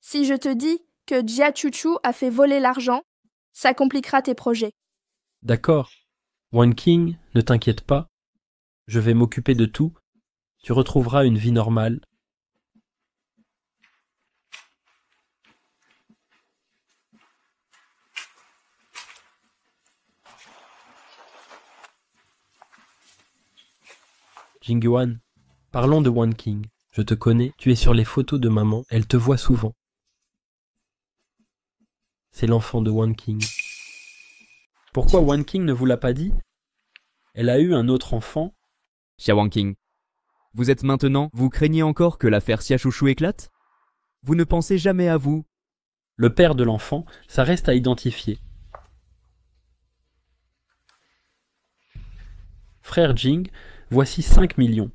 Si je te dis que Jia Chuchu a fait voler l'argent, ça compliquera tes projets. D'accord. Wanqing, ne t'inquiète pas. Je vais m'occuper de tout. Tu retrouveras une vie normale. Jingyuan, parlons de Wanqing. Je te connais, tu es sur les photos de maman, elle te voit souvent. C'est l'enfant de Wanqing. Pourquoi Wanqing ne vous l'a pas dit? Elle a eu un autre enfant. Xia Wanqing, vous êtes maintenant, vous craignez encore que l'affaire Xia Chouchou éclate? Vous ne pensez jamais à vous? Le père de l'enfant, ça reste à identifier. Frère Jing, voici 5 millions.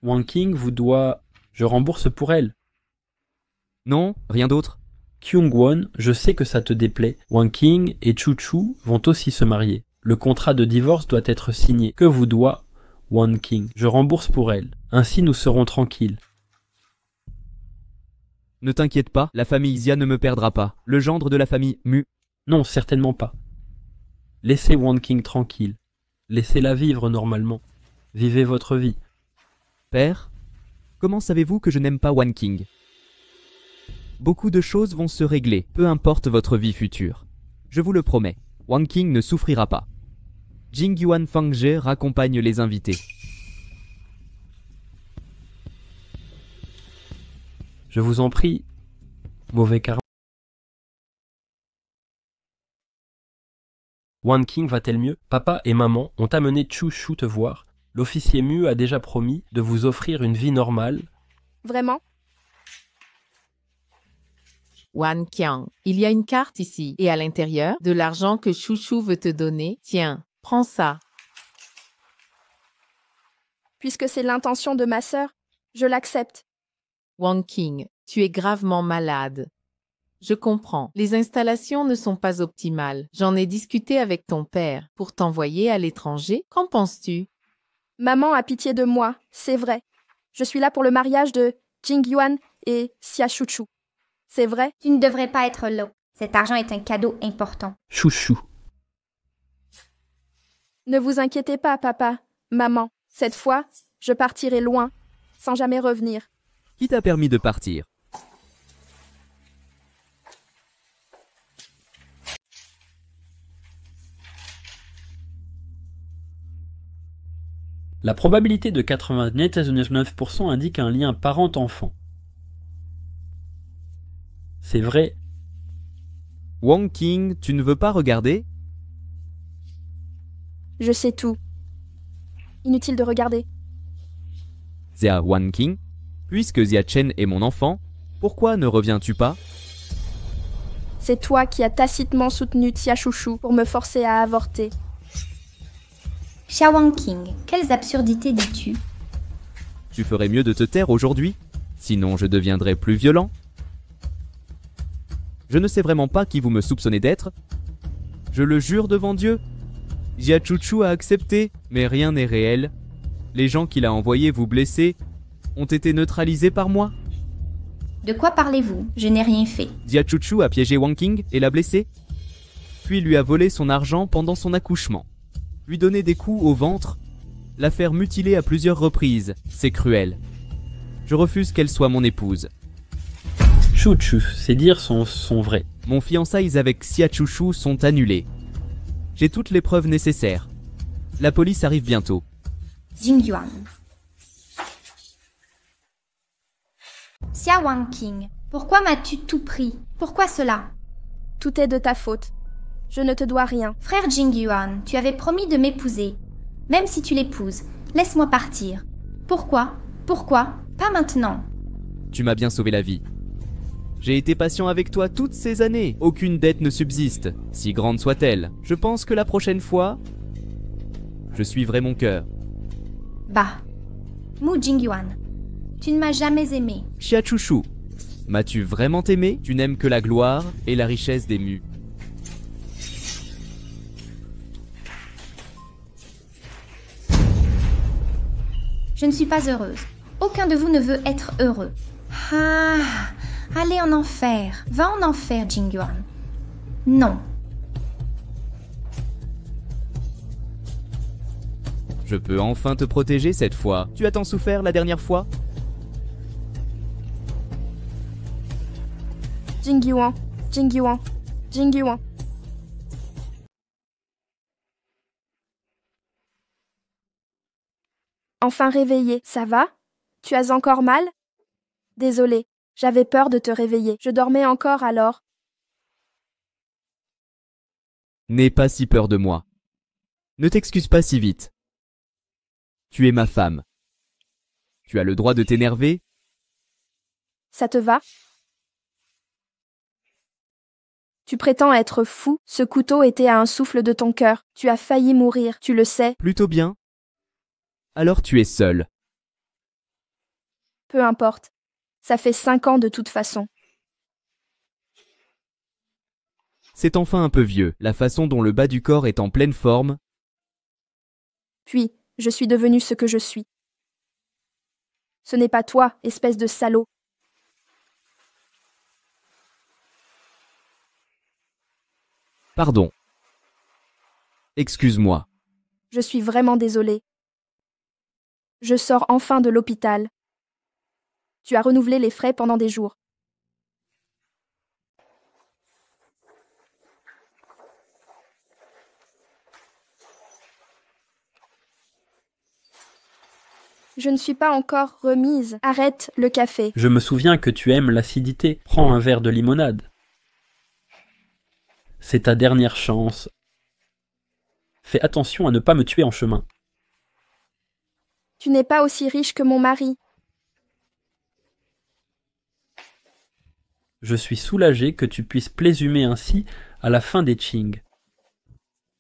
Wanqing vous doit... Je rembourse pour elle. Non, rien d'autre. Kyungwon, je sais que ça te déplaît. Wanqing et Chuchu vont aussi se marier. Le contrat de divorce doit être signé. Que vous doit Wanqing? Je rembourse pour elle. Ainsi nous serons tranquilles. Ne t'inquiète pas, la famille Xia ne me perdra pas. Le gendre de la famille Mu. Non, certainement pas. Laissez Wanqing tranquille. Laissez-la vivre normalement. Vivez votre vie. Père, comment savez-vous que je n'aime pas Wanqing? Beaucoup de choses vont se régler, peu importe votre vie future. Je vous le promets, Wanqing ne souffrira pas. Jingyuan Fangzhe raccompagne les invités. Je vous en prie, mauvais karma. Wan King va-t-elle mieux? Papa et maman ont amené Chou-Chou te voir. L'officier Mu a déjà promis de vous offrir une vie normale. Vraiment? Wan Qiang, il y a une carte ici et à l'intérieur, de l'argent que Chouchou veut te donner. Tiens, prends ça. Puisque c'est l'intention de ma sœur, je l'accepte. Wan King, tu es gravement malade. Je comprends. Les installations ne sont pas optimales. J'en ai discuté avec ton père pour t'envoyer à l'étranger. Qu'en penses-tu? Maman a pitié de moi, c'est vrai. Je suis là pour le mariage de Jingyuan et Xia Chuchu. C'est vrai? Tu ne devrais pas être là. Cet argent est un cadeau important. Chou-Chou. Ne vous inquiétez pas, papa, maman. Cette fois, je partirai loin, sans jamais revenir. Qui t'a permis de partir? La probabilité de 99% indique un lien parent-enfant. C'est vrai. Wang King, tu ne veux pas regarder? Je sais tout. Inutile de regarder. Zia Wan King, puisque Zia Chen est mon enfant, pourquoi ne reviens-tu pas? C'est toi qui as tacitement soutenu Xia Chuchu pour me forcer à avorter. Xia Wang King, quelles absurdités dis-tu? Tu ferais mieux de te taire aujourd'hui, sinon je deviendrais plus violent. Je ne sais vraiment pas qui vous me soupçonnez d'être. Je le jure devant Dieu. Xia Chuchu a accepté, mais rien n'est réel. Les gens qu'il a envoyés vous blesser ont été neutralisés par moi. De quoi parlez-vous? Je n'ai rien fait. Xia Chuchu a piégé Wang King et l'a blessé, puis lui a volé son argent pendant son accouchement, lui donné des coups au ventre, la faire mutiler à plusieurs reprises. C'est cruel. Je refuse qu'elle soit mon épouse. Chou-Chou, ces dires sont vrais. Mon fiançailles avec Xia Chuchu sont annulés. J'ai toutes les preuves nécessaires. La police arrive bientôt. Jingyuan. Xia Wang King, pourquoi m'as-tu tout pris? Pourquoi cela? Tout est de ta faute. Je ne te dois rien. Frère Jingyuan, tu avais promis de m'épouser. Même si tu l'épouses, laisse-moi partir. Pourquoi? Pourquoi? Pas maintenant. Tu m'as bien sauvé la vie. J'ai été patient avec toi toutes ces années. Aucune dette ne subsiste, si grande soit-elle. Je pense que la prochaine fois, je suivrai mon cœur. Bah. Mu Jingyuan, tu ne m'as jamais aimé. Xia Chuchu, m'as-tu vraiment aimé? Tu n'aimes que la gloire et la richesse des Mu. Je ne suis pas heureuse. Aucun de vous ne veut être heureux. Ah, allez en enfer. Va en enfer, Jingyuan. Non. Je peux enfin te protéger cette fois. Tu as tant souffert la dernière fois? Jingyuan, Jingyuan, Jingyuan. Enfin réveillé, ça va? Tu as encore mal? Désolée, j'avais peur de te réveiller. Je dormais encore alors. N'aie pas si peur de moi. Ne t'excuse pas si vite. Tu es ma femme. Tu as le droit de t'énerver. Ça te va? Tu prétends être fou, ce couteau était à un souffle de ton cœur. Tu as failli mourir, tu le sais. Plutôt bien. Alors tu es seul. Peu importe. Ça fait 5 ans de toute façon. C'est enfin un peu vieux, la façon dont le bas du corps est en pleine forme. Puis, je suis devenue ce que je suis. Ce n'est pas toi, espèce de salaud. Pardon. Excuse-moi. Je suis vraiment désolée. Je sors enfin de l'hôpital. Tu as renouvelé les frais pendant des jours. Je ne suis pas encore remise. Arrête le café. Je me souviens que tu aimes l'acidité. Prends un verre de limonade. C'est ta dernière chance. fais attention à ne pas me tuer en chemin. Tu n'es pas aussi riche que mon mari. Je suis soulagé que tu puisses présumer ainsi à la fin des Qing.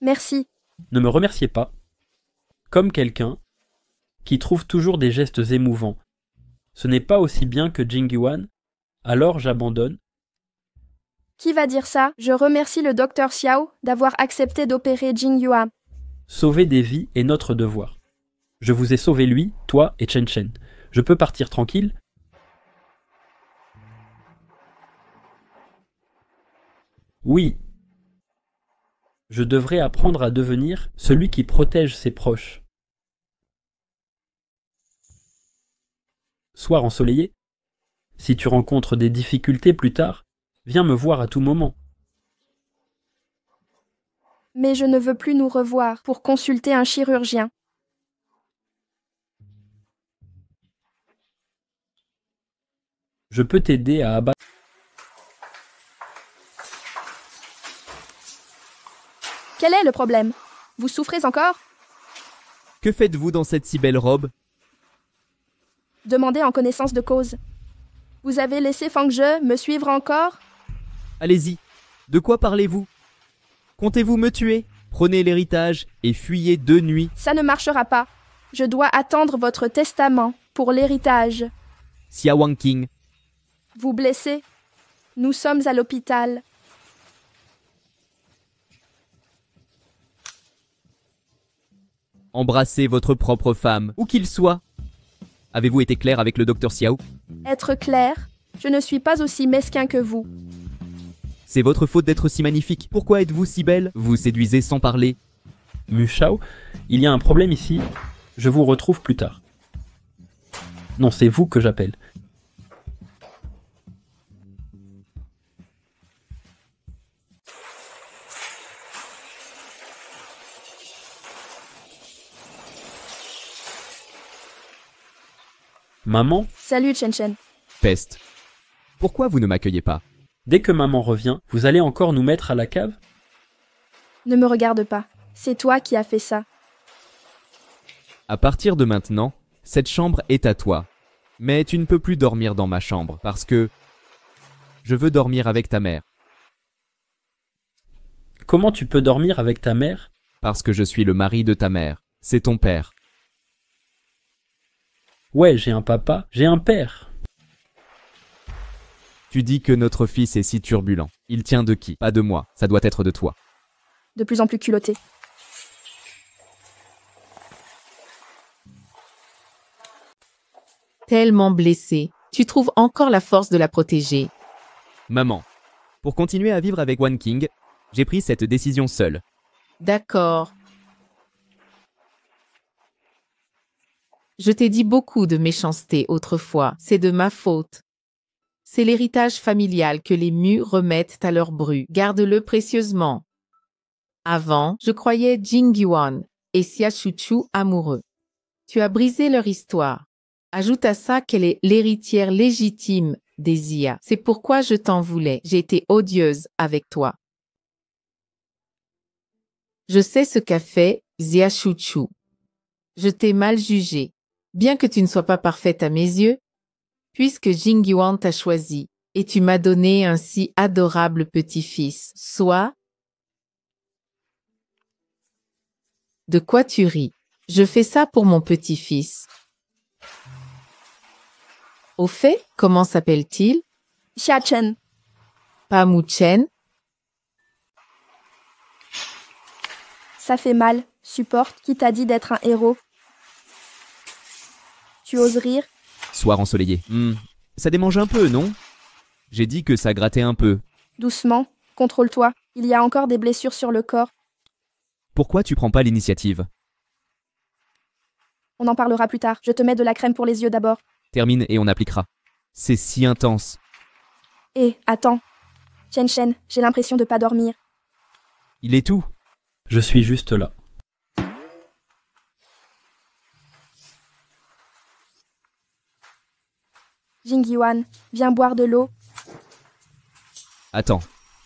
Merci. Ne me remerciez pas. Comme quelqu'un qui trouve toujours des gestes émouvants. Ce n'est pas aussi bien que Jingyuan, alors j'abandonne. Qui va dire ça? Je remercie le docteur Xiao d'avoir accepté d'opérer Jingyuan. Sauver des vies est notre devoir. Je vous ai sauvé lui, toi et Chen Chen. Je peux partir tranquille? Oui. Je devrais apprendre à devenir celui qui protège ses proches. Soir ensoleillé, si tu rencontres des difficultés plus tard, viens me voir à tout moment. Mais je ne veux plus nous revoir pour consulter un chirurgien. Je peux t'aider à abattre. Quel est le problème? Vous souffrez encore? Que faites-vous dans cette si belle robe? Demandez en connaissance de cause. Vous avez laissé Fang Zhe me suivre encore? Allez-y. De quoi parlez-vous? Comptez-vous me tuer? Prenez l'héritage et fuyez de nuit. Ça ne marchera pas. Je dois attendre votre testament pour l'héritage. Xia Wangqing. Vous blessez? Nous sommes à l'hôpital. Embrassez votre propre femme, où qu'il soit. Avez-vous été clair avec le docteur Xiao? Être clair, je ne suis pas aussi mesquin que vous. C'est votre faute d'être si magnifique. Pourquoi êtes-vous si belle? Vous séduisez sans parler. Mu Shao, il y a un problème ici. Je vous retrouve plus tard. Non, c'est vous que j'appelle. Maman, Salut Chen Chen. Peste. Pourquoi vous ne m'accueillez pas? dès que maman revient, vous allez encore nous mettre à la cave? Ne me regarde pas. C'est toi qui as fait ça. À partir de maintenant, cette chambre est à toi. Mais tu ne peux plus dormir dans ma chambre parce que je veux dormir avec ta mère. Comment tu peux dormir avec ta mère? Parce que je suis le mari de ta mère. C'est ton père. Ouais, j'ai un papa, j'ai un père. Tu dis que notre fils est si turbulent. Il tient de qui? Pas de moi. Ça doit être de toi. De plus en plus culotté. Tellement blessée, tu trouves encore la force de la protéger. Maman, pour continuer à vivre avec Wan King, j'ai pris cette décision seule. D'accord. Je t'ai dit beaucoup de méchanceté autrefois, c'est de ma faute. C'est l'héritage familial que les Mu remettent à leur bru. Garde-le précieusement. Avant, je croyais Jingyuan et Xia Chuchu amoureux. Tu as brisé leur histoire. Ajoute à ça qu'elle est l'héritière légitime des Xia. C'est pourquoi je t'en voulais. J'ai été odieuse avec toi. Je sais ce qu'a fait Xia Chuchu. Je t'ai mal jugé. Bien que tu ne sois pas parfaite à mes yeux, puisque Jingyuan t'a choisi et tu m'as donné un si adorable petit-fils, sois... De quoi tu ris? Je fais ça pour mon petit-fils. Au fait, comment s'appelle-t-il? Xia Chen. Pas Mu Chen? Ça fait mal. Supporte. Qui t'a dit d'être un héros? Tu oses rire? Soir ensoleillé. Ça démange un peu, non? J'ai dit que ça grattait un peu. Doucement. Contrôle-toi. Il y a encore des blessures sur le corps. Pourquoi tu prends pas l'initiative? On en parlera plus tard. Je te mets de la crème pour les yeux d'abord. Termine et on appliquera. C'est si intense. Hé, attends. Chen Chen, j'ai l'impression de pas dormir. Il est tout. Je suis juste là. Jingyuan, viens boire de l'eau. Attends.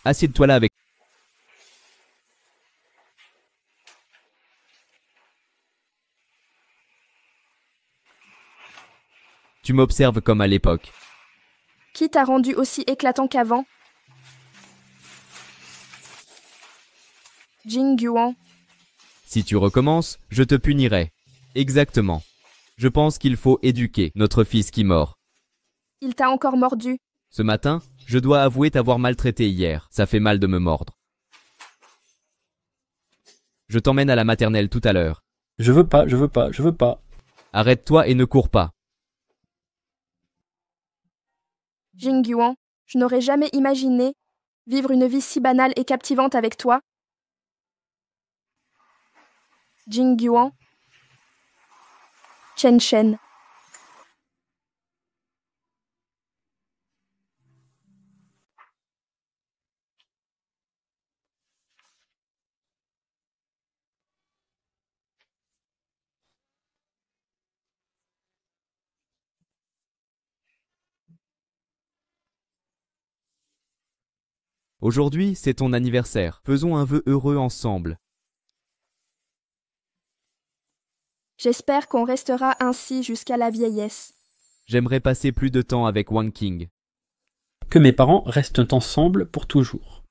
Assieds-toi là avec... Tu m'observes comme à l'époque. Qui t'a rendu aussi éclatant qu'avant? Jing Yuan. Si tu recommences, je te punirai. Exactement. Je pense qu'il faut éduquer notre fils qui mord. Il t'a encore mordu. Ce matin, je dois avouer t'avoir maltraité hier. Ça fait mal de me mordre. Je t'emmène à la maternelle tout à l'heure. Je veux pas, je veux pas, je veux pas. Arrête-toi et ne cours pas. Jing Yuan, je n'aurais jamais imaginé vivre une vie si banale et captivante avec toi. Jing Yuan. Chen Shen. Aujourd'hui, c'est ton anniversaire. Faisons un vœu heureux ensemble. J'espère qu'on restera ainsi jusqu'à la vieillesse. J'aimerais passer plus de temps avec Wang Qing. Que mes parents restent ensemble pour toujours.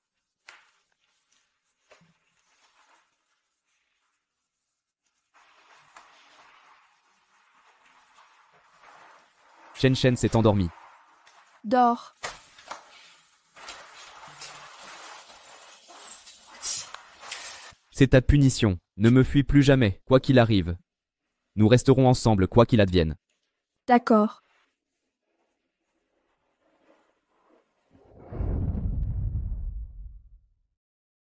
Shen Shen s'est endormi. Dors. C'est ta punition. Ne me fuis plus jamais, quoi qu'il arrive. Nous resterons ensemble, quoi qu'il advienne. D'accord.